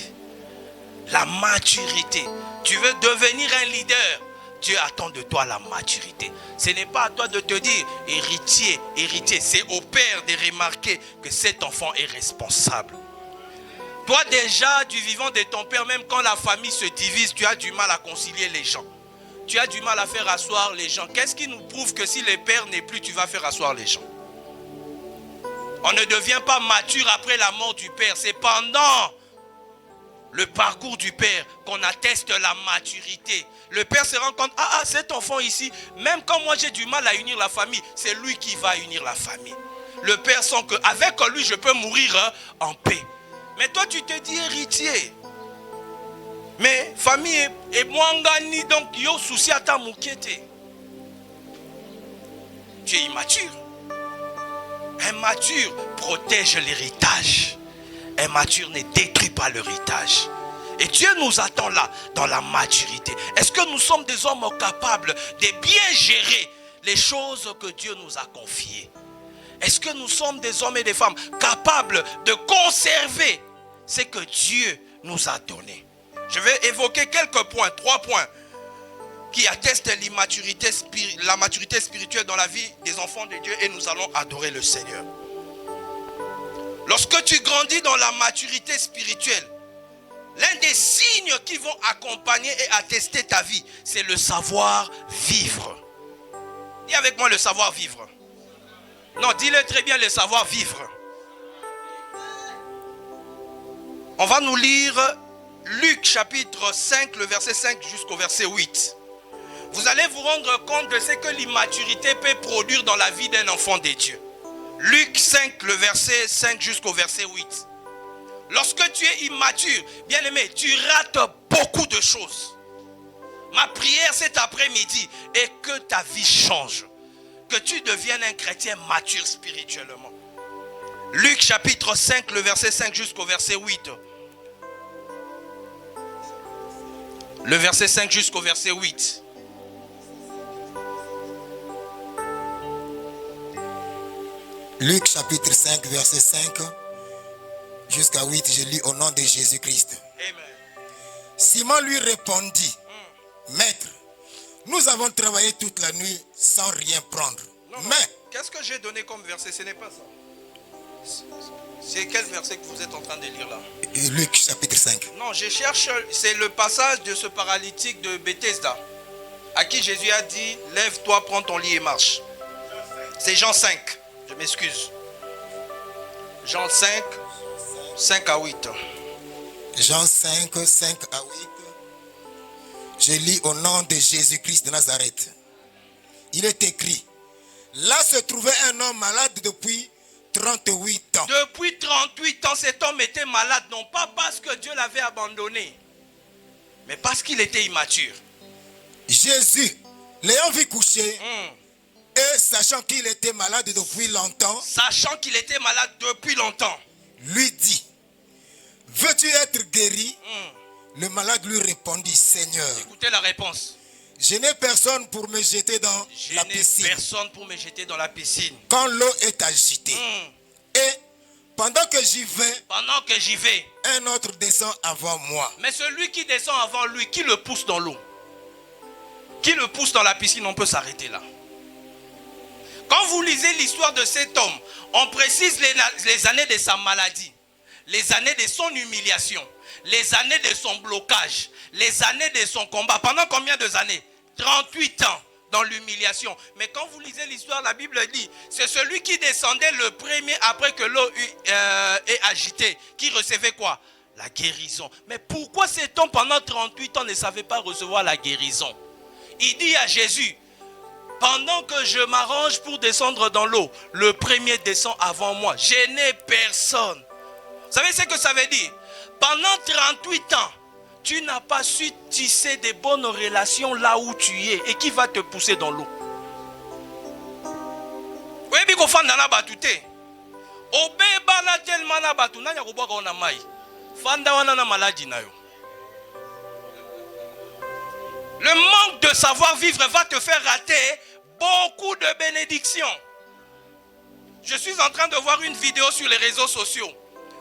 La maturité. Tu veux devenir un leader. Dieu attend de toi la maturité. Ce n'est pas à toi de te dire héritier, héritier. C'est au père de remarquer que cet enfant est responsable. Toi déjà, du vivant de ton père, même quand la famille se divise, tu as du mal à concilier les gens. Tu as du mal à faire asseoir les gens. Qu'est-ce qui nous prouve que si le père n'est plus, tu vas faire asseoir les gens? On ne devient pas mature après la mort du père. C'est pendant le parcours du père qu'on atteste la maturité. Le père se rend compte, cet enfant ici, même quand moi j'ai du mal à unir la famille, c'est lui qui va unir la famille. Le père sent qu'avec lui je peux mourir en paix. Mais toi tu te dis héritier. Mais famille et moi ngani, donc yo souci à ta moukiete. Tu es immature. Un mature protège l'héritage. Un mature ne détruit pas l'héritage. Et Dieu nous attend là, dans la maturité. Est-ce que nous sommes des hommes capables de bien gérer les choses que Dieu nous a confiées? Est-ce que nous sommes des hommes et des femmes capables de conserver ce que Dieu nous a donné? Je vais évoquer quelques points, 3 points, qui attestent la maturité spirituelle dans la vie des enfants de Dieu, et nous allons adorer le Seigneur. Lorsque tu grandis dans la maturité spirituelle, l'un des signes qui vont accompagner et attester ta vie, c'est le savoir vivre. Dis avec moi le savoir vivre. Non, dis-le très bien, le savoir vivre. On va nous lire Luc chapitre 5, le verset 5 jusqu'au verset 8. Vous allez vous rendre compte de ce que l'immaturité peut produire dans la vie d'un enfant de Dieu. Luc 5, le verset 5 jusqu'au verset 8. Lorsque tu es immature, bien aimé, tu rates beaucoup de choses. Ma prière cet après-midi est que ta vie change. Que tu deviennes un chrétien mature spirituellement. Luc chapitre 5, le verset 5 jusqu'au verset 8. Le verset 5 jusqu'au verset 8. Luc chapitre 5, verset 5 jusqu'à 8, je lis au nom de Jésus-Christ. Amen. Simon lui répondit, Maître, nous avons travaillé toute la nuit sans rien prendre. Non, mais, qu'est-ce que j'ai donné comme verset? Ce n'est pas ça. C'est quel verset que vous êtes en train de lire là? Luc chapitre 5. Non, je cherche, c'est le passage de ce paralytique de Bethesda, à qui Jésus a dit, lève-toi, prends ton lit et marche. C'est Jean 5. Je m'excuse. Jean 5, 5 à 8. Jean 5, 5 à 8. Je lis au nom de Jésus-Christ de Nazareth. Il est écrit, là se trouvait un homme malade depuis 38 ans. Depuis 38 ans, cet homme était malade, non pas parce que Dieu l'avait abandonné, mais parce qu'il était immature. Jésus, l'ayant vu coucher, et sachant qu'il était malade depuis longtemps, lui dit, veux-tu être guéri? Le malade lui répondit, Seigneur, écoutez la réponse. Je n'ai personne pour me jeter dans la piscine. Quand l'eau est agitée. Et pendant que j'y vais, un autre descend avant moi. Mais celui qui descend avant lui, qui le pousse dans l'eau? Qui le pousse dans la piscine? On peut s'arrêter là. Quand vous lisez l'histoire de cet homme, on précise les années de sa maladie, les années de son humiliation, les années de son blocage, les années de son combat. Pendant combien d'années? 38 ans dans l'humiliation. Mais quand vous lisez l'histoire, la Bible dit, c'est celui qui descendait le premier après que l'eau est agitée, qui recevait quoi? La guérison. Mais pourquoi cet homme pendant 38 ans ne savait pas recevoir la guérison? Il dit à Jésus, pendant que je m'arrange pour descendre dans l'eau, le premier descend avant moi. Je n'ai personne. Vous savez ce que ça veut dire? Pendant 38 ans, tu n'as pas su tisser de bonnes relations là où tu es. Et qui va te pousser dans l'eau? Oui, mais ko fanda na batu te. Obeba na tellement na batu nanya ko boka ona mai. Fanda wana na maladie na yo. Le manque de savoir vivre va te faire rater beaucoup de bénédictions. Je suis en train de voir une vidéo sur les réseaux sociaux.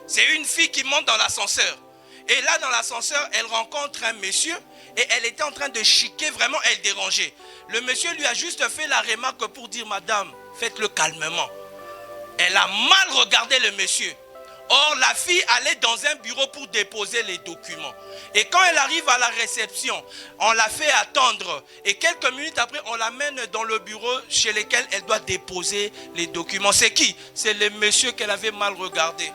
C'est une fille qui monte dans l'ascenseur. Et là, dans l'ascenseur, elle rencontre un monsieur et elle était en train de chiquer, vraiment, elle dérangeait. Le monsieur lui a juste fait la remarque pour dire, madame, faites-le calmement. Elle a mal regardé le monsieur. Or, la fille allait dans un bureau pour déposer les documents. Et quand elle arrive à la réception, on la fait attendre. Et quelques minutes après, on l'amène dans le bureau chez lequel elle doit déposer les documents. C'est qui? C'est le monsieur qu'elle avait mal regardé.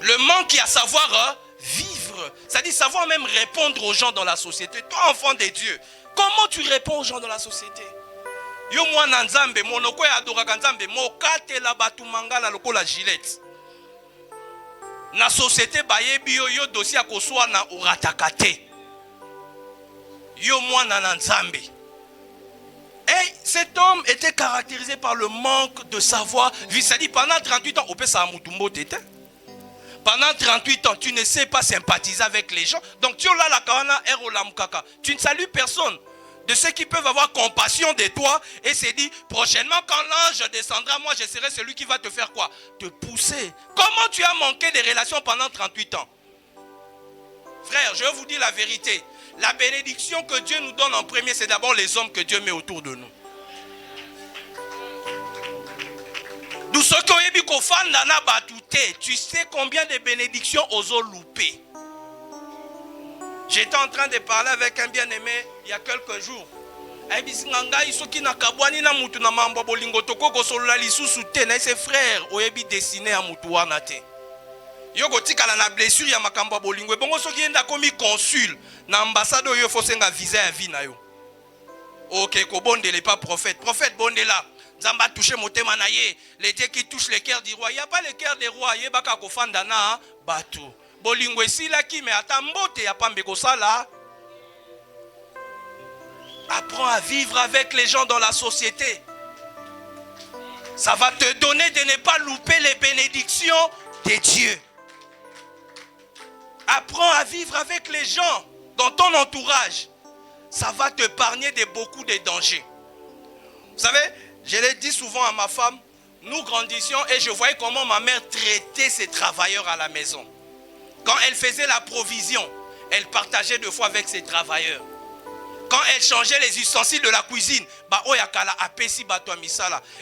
Le manque à savoir vivre, c'est-à-dire savoir même répondre aux gens dans la société. Toi, enfant de Dieu, comment tu réponds aux gens dans la société? Yo mwana nzambe monoko ya adoraka nzambe mokate la batu mangala lokola Gillette. Na société bayebi yo dossier akoswa na uratakate. Yo mwana na nzambe. Et cet homme était caractérisé par le manque de savoir. C'est-à-dire pendant 38 ans, on peut ça mutumbo tete. Pendant 38 ans, tu ne sais pas sympathiser avec les gens. Donc tu as la kawana erolamkaka. Tu ne salues personne. De ceux qui peuvent avoir compassion de toi et se dit, prochainement quand l'ange descendra, moi je serai celui qui va te faire quoi? Te pousser. Comment tu as manqué des relations pendant 38 ans? Frère, je vous dis la vérité. La bénédiction que Dieu nous donne en premier, c'est d'abord les hommes que Dieu met autour de nous. Tu sais combien de bénédictions osent louper? J'étais en train de parler avec un bien-aimé il y a quelques jours. Ses frères oyebi dessiné à mutuana te. Yoko tika na blessure ya makambo bolingo. Bongo soki enda komi consul na ambassade yo fosenga visa ya vie na yo. OK, ko bondele pas prophète. Prophète bondela. Nzamba toucher motema na ye. Les dieux qui touchent le cœur du roi. Il y a pas le cœur des rois, yebaka ko fanda na batu. Bolingo esila ki me atambote ya pambe ko sala. Apprends à vivre avec les gens dans la société. Ça va te donner de ne pas louper les bénédictions de Dieu. Apprends à vivre avec les gens dans ton entourage. Ça va te épargner de beaucoup de dangers. Vous savez, je l'ai dit souvent à ma femme, nous grandissions et je voyais comment ma mère traitait ses travailleurs à la maison. Quand elle faisait la provision, elle partageait deux fois avec ses travailleurs. Quand elle changeait les ustensiles de la cuisine,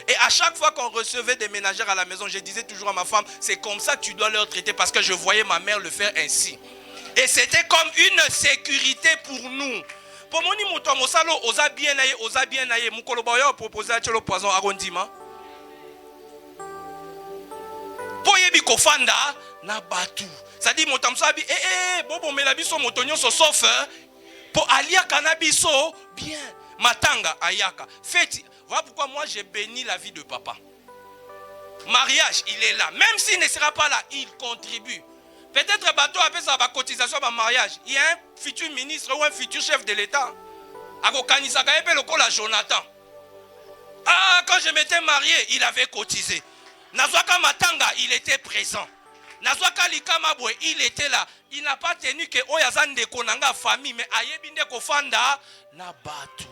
et à chaque fois qu'on recevait des ménagères à la maison, je disais toujours à ma femme, c'est comme ça que tu dois leur traiter, parce que je voyais ma mère le faire ainsi. Et c'était comme une sécurité pour nous. Pour moi, osa bien aye, mukoloba proposé à le poison arrondiment. Pour yebi kofanda na batu. Ça dit motamsabi bobo melabiso motonyo so sauf pour alia cannabiso bien matanga ayaka. Faites. Voilà pourquoi moi j'ai béni la vie de papa. Mariage, il est là. Même s'il ne sera pas là, il contribue. Peut-être bateau après sa cotisation par mariage. Il y a un futur ministre ou un futur chef de l'État. Jonathan. Ah, quand je m'étais marié, il avait cotisé. Nazwaka Matanga, il était présent. Nazwaka Likamabwe, il était là. Il n'a pas tenu que Oyazan de Konanga famille, mais Ayebinde Kofanda na batu.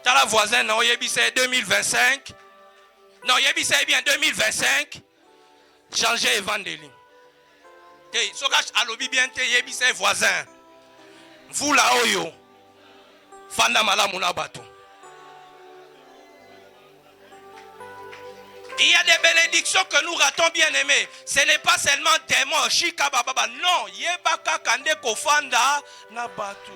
T'as la voisine, non, Yebi c'est 2025. Non, Yebi c'est bien 2025. Changer Evangélie. Sokash alobi bien te Yebi c'est voisin. Vous là, Oyo. Fanda malamu na batu. Il y a des bénédictions que nous ratons, bien aimés. Ce n'est pas seulement des mots. Shika baba. Non. Yebaka kande kofanda na batu.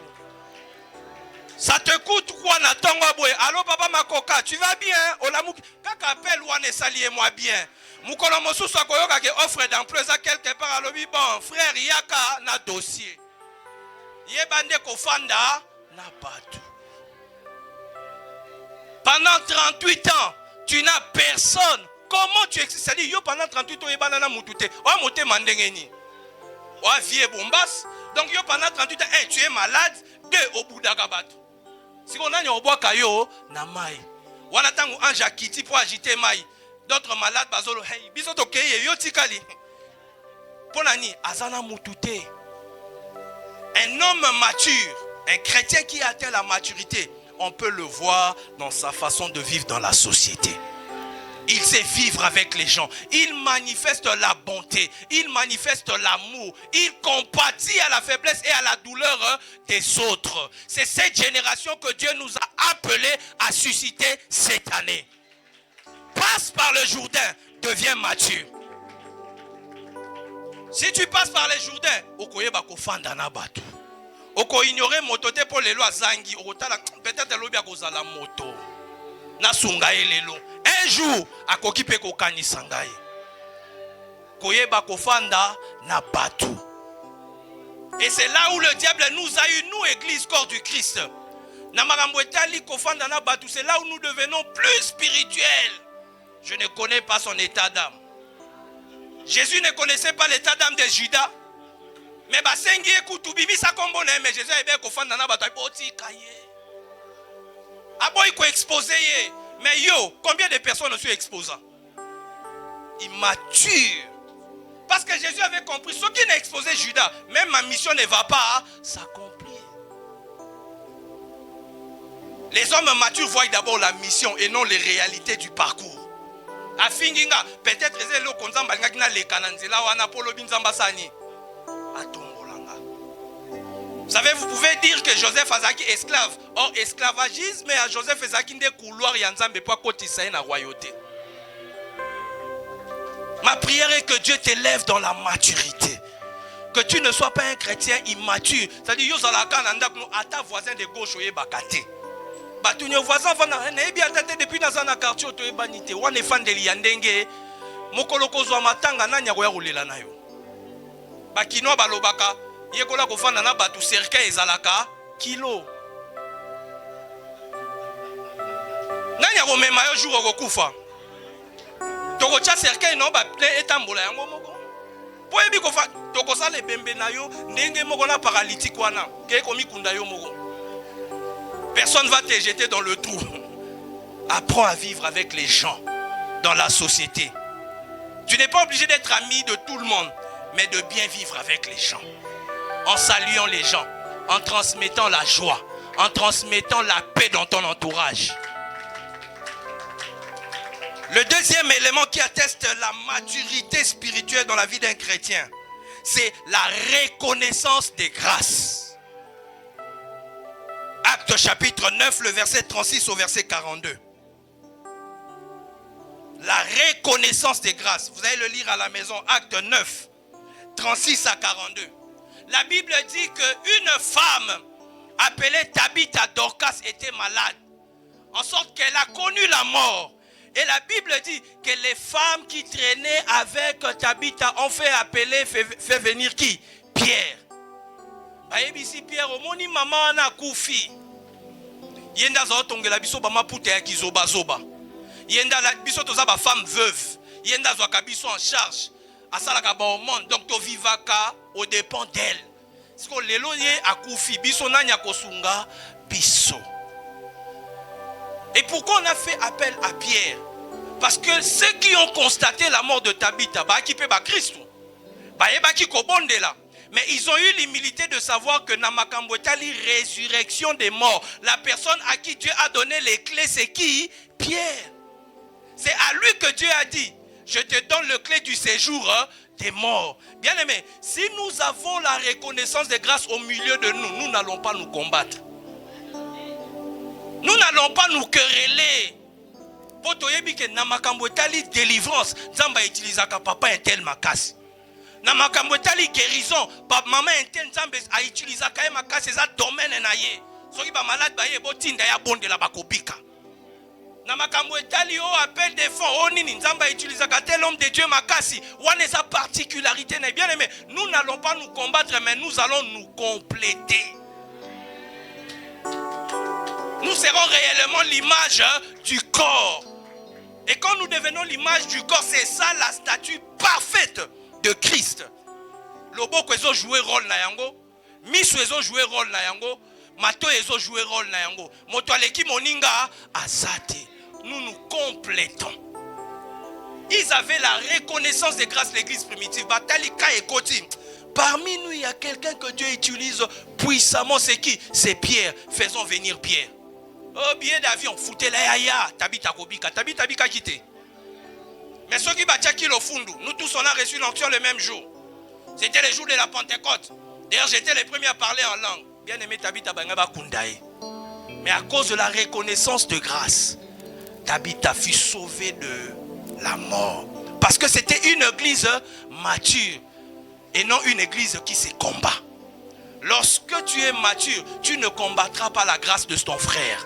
Ça te coûte quoi na tongo boy? Allô papa makoka, tu vas bien? Olamuki. Kaka appelle ou ne saliez moi bien. Mukolo mosu sakoyoka ke offre d'emploi ça quelque part à l'obi bon frère yaka na dossier. Yebande kofanda na batu. Pendant 38 ans, tu n'as personne. Comment tu existes? C'est-à-dire, yo pendant 38 ans, yebana na mutute. Wa mote mandengeni. Wa vie bombas. Donc yo pendant 38 ans, 1, tu es malade. 2, au bout d'agabatu. Si on a un bois kayo, na mai. Wana tangu anja kiti pour agiter mai. D'autres malades bazolo hey bisoto keye yo tikali. Ponani azana mutute. Un homme mature, un chrétien qui a atteint la maturité, on peut le voir dans sa façon de vivre dans la société. Il sait vivre avec les gens. Il manifeste la bonté. Il manifeste l'amour. Il compatit à la faiblesse et à la douleur des autres. C'est cette génération que Dieu nous a appelés à susciter cette année. Passe par le Jourdain, deviens mature. Si tu passes par les Jourdains, okoye bako fanda na batu. Oko ignorer motote pour les lois zangi. Peut-être lobi akozala moto. Na sungaye lelo. Un jour, akoki pe kokani sangaye. Koye bako fanda na batu. Et c'est là où le diable nous a eu, nous, église, corps du Christ. Na makambo etali kofanda na batu, c'est là où nous devenons plus spirituels. Je ne connais pas son état d'âme. Jésus ne connaissait pas l'état d'âme de Judas. Mais basengi ekutu bibi sa kombo na mais Jésus ebe ko fanda na bata oti kaye. Aboy ko exposer ye. Mais yo, combien de personnes sont exposants? Immature. Parce que Jésus avait compris ce qui n'a exposé Judas, même ma mission ne va pas s'accomplir. Les hommes matures voient d'abord la mission et non les réalités du parcours. Afinginga, peut-être que le konzamba ngakina le kananzela wana polo binzamba sani. Vous savez, vous pouvez dire que Joseph Azaki est esclave. Or, esclavagisme à Joseph Azaki des couloirs yanzambe pas kotisaye na royauté. Ma prière est que Dieu t'élève dans la maturité. Que tu ne sois pas un chrétien immature. C'est-à-dire, yo zalaka nanda kuno ata voisin de gauche oye bakate. Batunyo voisin vana ne bien tete depuis na zana quartier to ebanite. Wane fandeli yandenge mokoloko zo matanga nanya ko ya rolela nayo. Bakino balobaka yekola kofanda na batu cercueil ezalaka kilo. Nanya ko mema yo jour okokufa. Toko cha cercueil no ba ple etambola yango moko. Po ebi ko fa toko sala bembe na yo ndenge moko na paralytique wana ke ko mikunda yo moko. Personne ne va te jeter dans le trou. Apprends à vivre avec les gens dans la société. Tu n'es pas obligé d'être ami de tout le monde, mais de bien vivre avec les gens. En saluant les gens, en transmettant la joie, en transmettant la paix dans ton entourage. Le deuxième élément qui atteste la maturité spirituelle dans la vie d'un chrétien, c'est la reconnaissance des grâces. Actes chapitre 9, le verset 36 au verset 42. La reconnaissance des grâces. Vous allez le lire à la maison, Acte 9, 36 à 42. La Bible dit qu'une femme appelée Tabitha Dorcas était malade, en sorte qu'elle a connu la mort. Et la Bible dit que les femmes qui traînaient avec Tabitha ont fait venir qui? Pierre. Ici Pierre, au moni maman na koufi. Yenda zo tongela biso ba maputa ya kizoba zoba. Yenda la biso toza ba femme veuve. Yenda zo kabiso en charge. Asala ka ba au monde donc to vivaka au dépend d'elle. Parce que lelo ye akufi biso nanya kosunga biso. Et pourquoi on a fait appel à Pierre? Parce que ceux qui ont constaté la mort de Tabitha, ba ki pe ba Christ. Ba ye ba ki kobondela. Mais ils ont eu l'humilité de savoir que Namakambo Etali, résurrection des morts, la personne à qui Dieu a donné les clés, c'est qui? Pierre. C'est à lui que Dieu a dit, je te donne le clé du séjour des morts. Bien aimé, si nous avons la reconnaissance des grâces au milieu de nous, nous n'allons pas nous combattre. Nous n'allons pas nous quereller. Pour que Namakambo Etali, délivrance, Zamba utilisaka papa un tel makasi. Na makambo etali guérison pa maman intel nzambe a utiliser ka makasi za domaine na ye soki ba malade ba ye botinda ya bondela bakobika na makambo etali o appel des fonds o nini nzambe a utiliser ka tel homme de Dieu makasi wana sa particularité na bien aimé nous n'allons pas nous combattre mais nous allons nous compléter. Nous serons réellement l'image du corps et quand nous devenons l'image du corps c'est ça la statue parfaite de Christ. Loboko ezo jouer rôle na yango, miso ezo jouer rôle na yango, Mato ezo jouer rôle na yango. Moto aleki moninga azate. Nous nous complétons. Ils avaient la reconnaissance des grâces de l'église primitive. Batalika et Koti. Parmi nous, il y a quelqu'un que Dieu utilise puissamment. C'est qui? C'est Pierre. Faisons venir Pierre. Oh, billet d'avion. Foutez la yaya. Tabita kobika. Tabita kite. Mais ceux qui battent qui le fundu, nous tous on a reçu l'onction le même jour. C'était le jour de la Pentecôte. D'ailleurs, j'étais le premier à parler en langue. Bien aimé Tabita Bangaba Kundae. Mais à cause de la reconnaissance de grâce, Tabita fut sauvé de la mort. Parce que c'était une église mature et non une église qui se combat. Lorsque tu es mature, tu ne combattras pas la grâce de ton frère.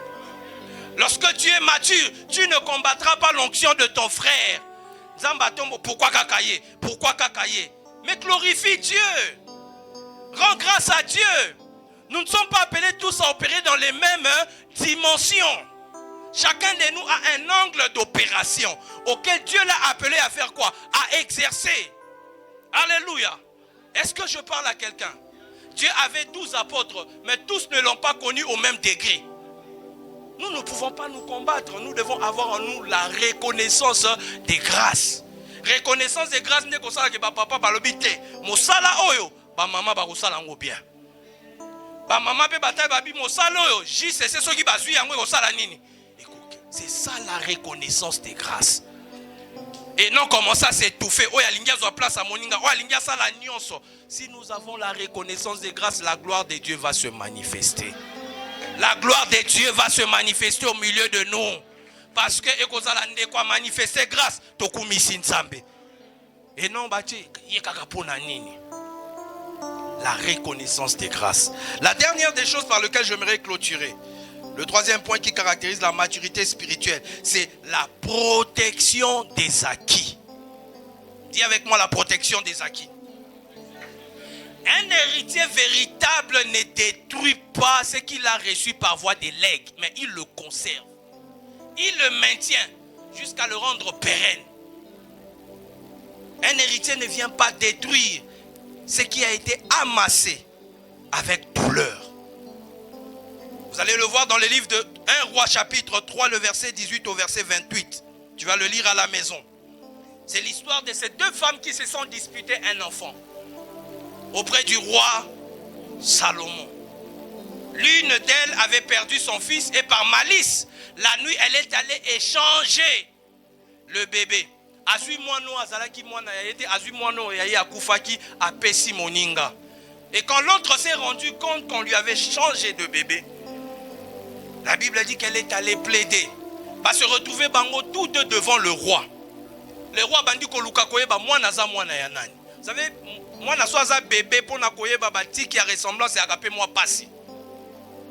Lorsque tu es mature, tu ne combattras pas l'onction de ton frère. Zambatombo, pourquoi kakaye? Pourquoi kakaye? Mais glorifie Dieu. Rends grâce à Dieu. Nous ne sommes pas appelés tous à opérer dans les mêmes dimensions. Chacun de nous a un angle d'opération auquel Dieu l'a appelé à faire quoi? À exercer. Alléluia. Est-ce que je parle à quelqu'un? Dieu avait 12 apôtres, mais tous ne l'ont pas connu au même degré. Nous ne pouvons pas nous combattre. Nous devons avoir en nous la reconnaissance des grâces. Reconnaissance des grâces, n'est que ça que papa balobite. Mosala oyo, ba maman ba kosala ngo bien. Ba maman pe bataille babi mosala oyo, c'est ce qui bazui yango kosala nini. C'est ça la reconnaissance des grâces. Et non commencer à s'étouffer. Oh, yalingia zo place à moninga. Oh, yalingia ça la nyonso. Si nous avons la reconnaissance des grâces, la gloire de Dieu va se manifester. La gloire de Dieu va se manifester au milieu de nous. Parce que ekozala ndekwa manifester grâce tokumisi nzambe. Et non bati yekaka pona nini. La reconnaissance des grâces. La dernière des choses par lesquelles j'aimerais clôturer. Le troisième point qui caractérise la maturité spirituelle, c'est la protection des acquis. Dis avec moi la protection des acquis. Un héritier véritable ne détruit pas ce qu'il a reçu par voie de legs, mais il le conserve. Il le maintient jusqu'à le rendre pérenne. Un héritier ne vient pas détruire ce qui a été amassé avec douleur. Vous allez le voir dans le livre de 1 Roi chapitre 3, le verset 18 au verset 28. Tu vas le lire à la maison. C'est l'histoire de ces deux femmes qui se sont disputées un enfant auprès du roi Salomon. L'une d'elles avait perdu son fils et par malice, la nuit, elle est allée échanger le bébé. Et quand l'autre s'est rendu compte qu'on lui avait changé de bébé, la Bible dit qu'elle est allée plaider. Va se retrouver bango tous deux devant le roi. Le roi bandi koluka koyeba mwana za mwana ya nani. Vous savez, mwana soaza bébé pour na koyeba bati qui a ressemblance et agape moi passi.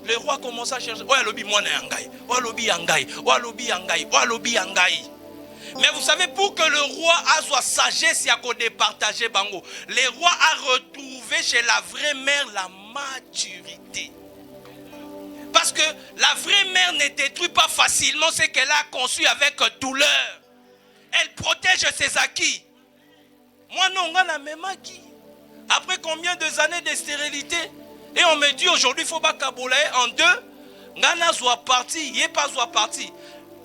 Le roi commence à chercher. Oh alobi mwana yangai. Oh alobi yangai. Oh alobi yangai. Oh alobi yangai. Mais vous savez, pour que le roi a soit sagesse et à départager bango, le roi a retrouvé chez la vraie mère la maturité. Parce que la vraie mère ne détruit pas facilement ce qu'elle a conçu avec douleur. Elle protège ses acquis. Moi non, on a la même acquis. Après combien d'années de stérilité? Et on me dit aujourd'hui, il faut pas kabolaye en deux. Ngana soit parti, yé pas soit parti.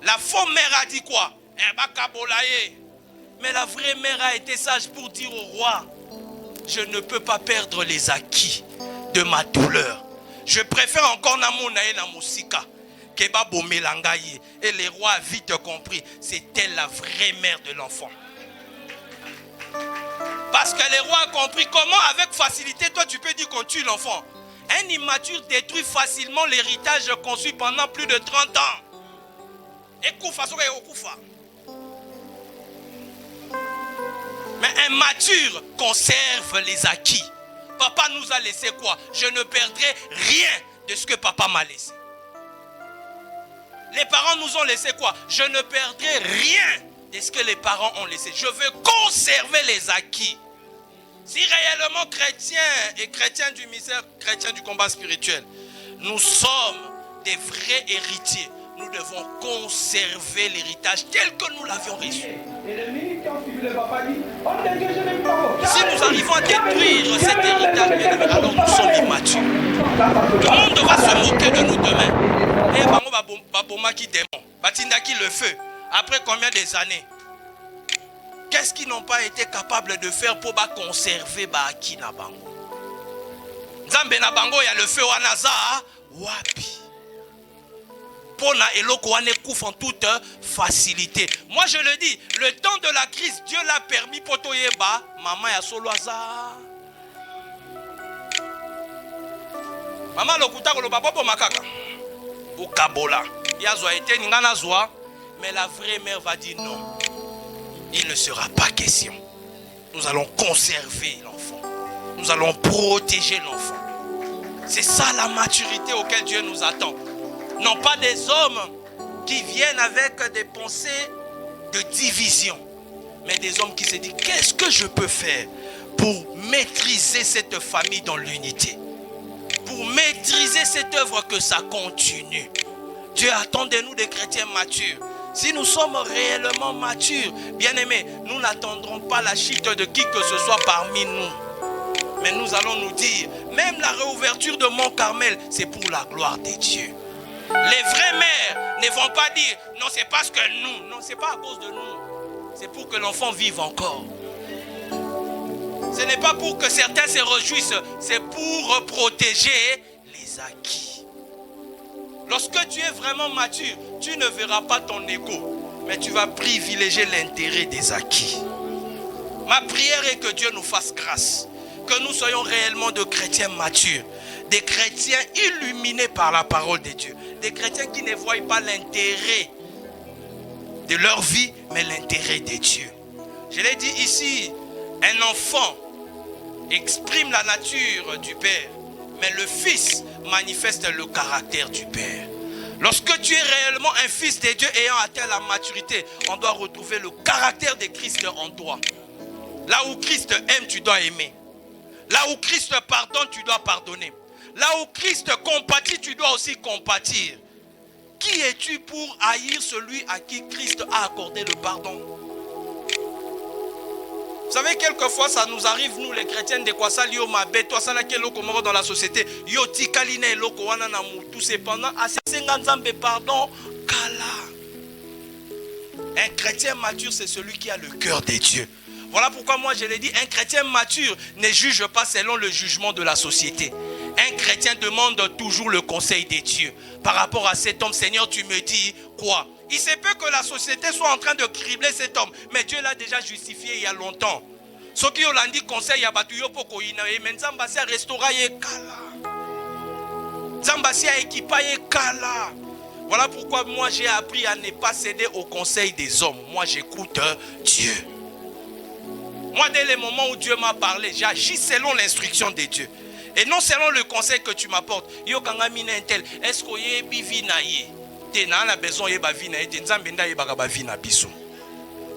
La fausse mère a dit quoi? Elle va kabolaye. Mais la vraie mère a été sage pour dire au roi, je ne peux pas perdre les acquis de ma douleur. Je préfère encore namonaye na musika que babomelangaye. Et le roi a vite compris, c'est elle la vraie mère de l'enfant. Parce que le roi a compris comment avec facilité toi tu peux dire qu'on tue l'enfant. Un immature détruit facilement l'héritage conçu pendant plus de 30 ans. Et koufa soka et okufa. Mais un mature conserve les acquis. Papa nous a laissé quoi? Je ne perdrai rien de ce que papa m'a laissé. Les parents nous ont laissé quoi? Je ne perdrai rien de ce que les parents ont laissé. Je veux conserver les acquis. Si réellement chrétiens et chrétiens du mystère, chrétiens du combat spirituel, nous sommes des vrais héritiers. Nous devons conserver l'héritage tel que nous l'avions reçu. Si nous arrivons à détruire cet héritage, alors nous sommes immatures. Le monde va se moquer de nous demain. Et Bango Baboma qui démon. Batinda qui le feu. Après combien des années? Qu'est-ce qu'ils n'ont pas été capables de faire pour conserver Baki na Bango? Nzambe na Bango, il y a le feu Wanaza. Wapi. Pona eloko wane kouf en toute facilité. Moi je le dis, le temps de la crise, Dieu l'a permis pour toyeba. Maman ya solo aza. Maman lokuta ko lo papa po makaka. Au Kabola. Ya zo été ningana zoa, mais la vraie mère va dire non. Il ne sera pas question. Nous allons conserver l'enfant. Nous allons protéger l'enfant. C'est ça la maturité auquel Dieu nous attend. Non pas des hommes qui viennent avec des pensées de division, mais des hommes qui se disent qu'est-ce que je peux faire pour maîtriser cette famille dans l'unité, pour maîtriser cette œuvre, que ça continue. Dieu attend de nous des chrétiens matures. Si nous sommes réellement matures, bien-aimés, nous n'attendrons pas la chute de qui que ce soit parmi nous. Mais nous allons nous dire, même la réouverture de Mont Carmel, c'est pour la gloire de Dieu. Les vraies mères ne vont pas dire, non, c'est parce que nous. Non, c'est pas à cause de nous. C'est pour que l'enfant vive encore. Ce n'est pas pour que certains se réjouissent, c'est pour protéger les acquis. Lorsque tu es vraiment mature, tu ne verras pas ton ego, mais tu vas privilégier l'intérêt des acquis. Ma prière est que Dieu nous fasse grâce, que nous soyons réellement de chrétiens matures, des chrétiens illuminés par la parole de Dieu, des chrétiens qui ne voient pas l'intérêt de leur vie, mais l'intérêt de Dieu. Je l'ai dit ici, un enfant exprime la nature du Père, mais le Fils manifeste le caractère du Père. Lorsque tu es réellement un fils de Dieu ayant atteint la maturité, on doit retrouver le caractère de Christ en toi. Là où Christ aime, tu dois aimer. Là où Christ pardonne, tu dois pardonner. Là où Christ compatit, tu dois aussi compatir. Qui es-tu pour haïr celui à qui Christ a accordé le pardon? Vous savez, quelquefois, ça nous arrive, nous les chrétiens, de quoi ça, liyo mabe, toi, ça n'a qu'un loko moro dans la société, yo tikaline loko wana na mutu, cependant, à ces 50 ans, pardon, kala. Un chrétien mature, c'est celui qui a le cœur des dieux. Voilà pourquoi moi je l'ai dit, un chrétien mature ne juge pas selon le jugement de la société. Un chrétien demande toujours le conseil des dieux. Par rapport à cet homme, Seigneur, tu me dis quoi? Il se peut que la société soit en train de cribler cet homme, mais Dieu l'a déjà justifié il y a longtemps. Ce qui ont dit conseil à Batuyo Poko Ina, mais Nzambasi a restauré Kala. Nzambasi a équipé Kala. Voilà pourquoi moi j'ai appris à ne pas céder au conseil des hommes. Moi j'écoute Dieu. Moi dès le moment où Dieu m'a parlé, j'agis selon l'instruction de Dieu. Et non selon le conseil que tu m'apportes. Yo kanga mina entel, est-ce que ye bivi na ye? Te na la besoin ye ba vi na ye, te nzambe nda ye ba ba vi na biso.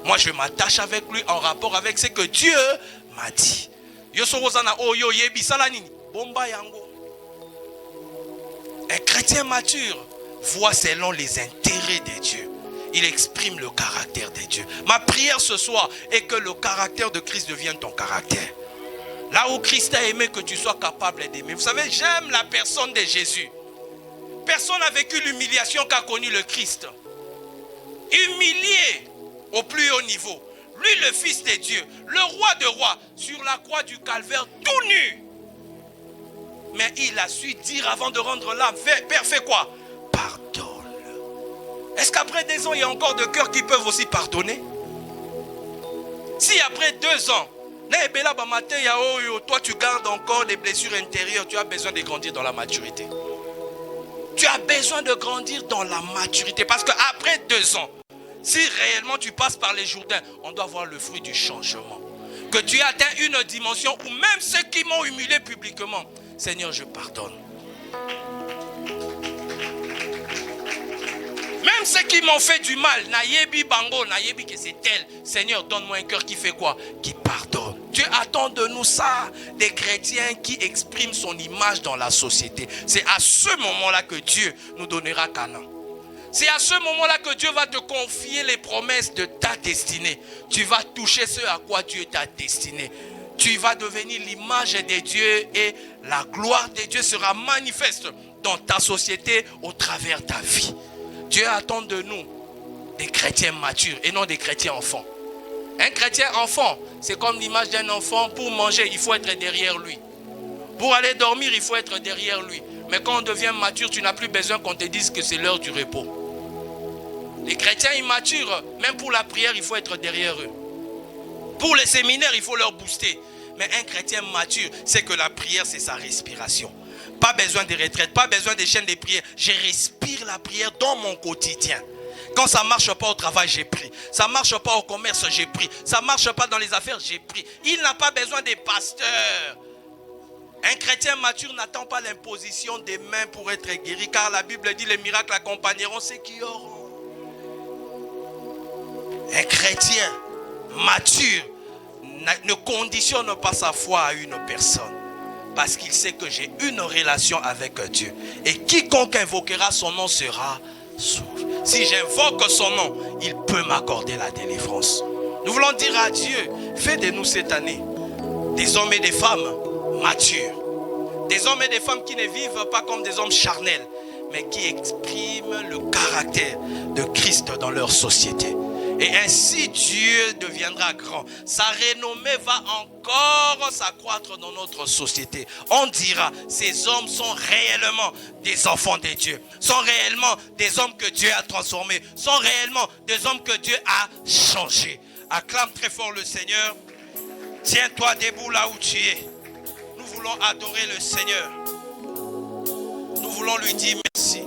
Moi je m'attache avec lui en rapport avec ce que Dieu m'a dit. Yo sorozana o yo ye bisala nini? Bomba yango. Un chrétien mature voit selon les intérêts de Dieu. Il exprime le caractère de Dieu. Ma prière ce soir est que le caractère de Christ devienne ton caractère. Là où Christ a aimé, que tu sois capable d'aimer. Vous savez, j'aime la personne de Jésus. Personne n'a vécu l'humiliation qu'a connu le Christ. Humilié au plus haut niveau. Lui, le Fils de Dieu, le roi de rois, sur la croix du calvaire, tout nu. Mais il a su dire avant de rendre l'âme, Père, fais quoi? Pardonne. Est-ce qu'après 2 ans, il y a encore de cœurs qui peuvent aussi pardonner? Si après 2 ans, toi tu gardes encore des blessures intérieures, tu as besoin de grandir dans la maturité. Tu as besoin de grandir dans la maturité. Parce qu'après 2 ans, si réellement tu passes par les Jourdains, on doit voir le fruit du changement. Que tu aies atteint une dimension où même ceux qui m'ont humilié publiquement, Seigneur, je pardonne. Même ceux qui m'ont fait du mal, nayebi bango, nayebi que c'est tel. Seigneur, donne-moi un cœur qui fait quoi? Qui pardonne. Dieu attend de nous ça, des chrétiens qui expriment son image dans la société. C'est à ce moment-là que Dieu nous donnera Canaan. C'est à ce moment-là que Dieu va te confier les promesses de ta destinée. Tu vas toucher ce à quoi Dieu t'a destiné. tu vas devenir l'image de Dieu et la gloire de Dieu sera manifeste dans ta société au travers de ta vie. Dieu attend de nous des chrétiens matures et non des chrétiens enfants. Un chrétien enfant, c'est comme l'image d'un enfant. Pour manger, il faut être derrière lui. Pour aller dormir, il faut être derrière lui. Mais quand on devient mature, tu n'as plus besoin qu'on te dise que c'est l'heure du repos. Les chrétiens immatures, même pour la prière, il faut être derrière eux. Pour les séminaires, il faut leur booster. Mais un chrétien mature, c'est que la prière, c'est sa respiration. Pas besoin de retraite, pas besoin de chaînes de prière. Je respire la prière dans mon quotidien. Quand ça ne marche pas au travail, j'ai pris. Ça ne marche pas au commerce, j'ai pris. Ça ne marche pas dans les affaires, j'ai pris. Il n'a pas besoin des pasteurs. Un chrétien mature n'attend pas l'imposition des mains pour être guéri. Car la Bible dit les miracles accompagneront ceux qui auront. Un chrétien mature ne conditionne pas sa foi à une personne. Parce qu'il sait que j'ai une relation avec Dieu. Et quiconque invoquera son nom sera sauvé. Si j'invoque son nom, il peut m'accorder la délivrance. Nous voulons dire à Dieu, fais de nous cette année des hommes et des femmes matures. Des hommes et des femmes qui ne vivent pas comme des hommes charnels, mais qui expriment le caractère de Christ dans leur société. Et ainsi Dieu deviendra grand. Sa renommée va encore s'accroître dans notre société. On dira, ces hommes sont réellement des enfants de Dieu. Sont réellement des hommes que Dieu a transformés. Sont réellement des hommes que Dieu a changés. Acclame très fort le Seigneur. Tiens-toi debout là où tu es. Nous voulons adorer le Seigneur. Nous voulons lui dire merci.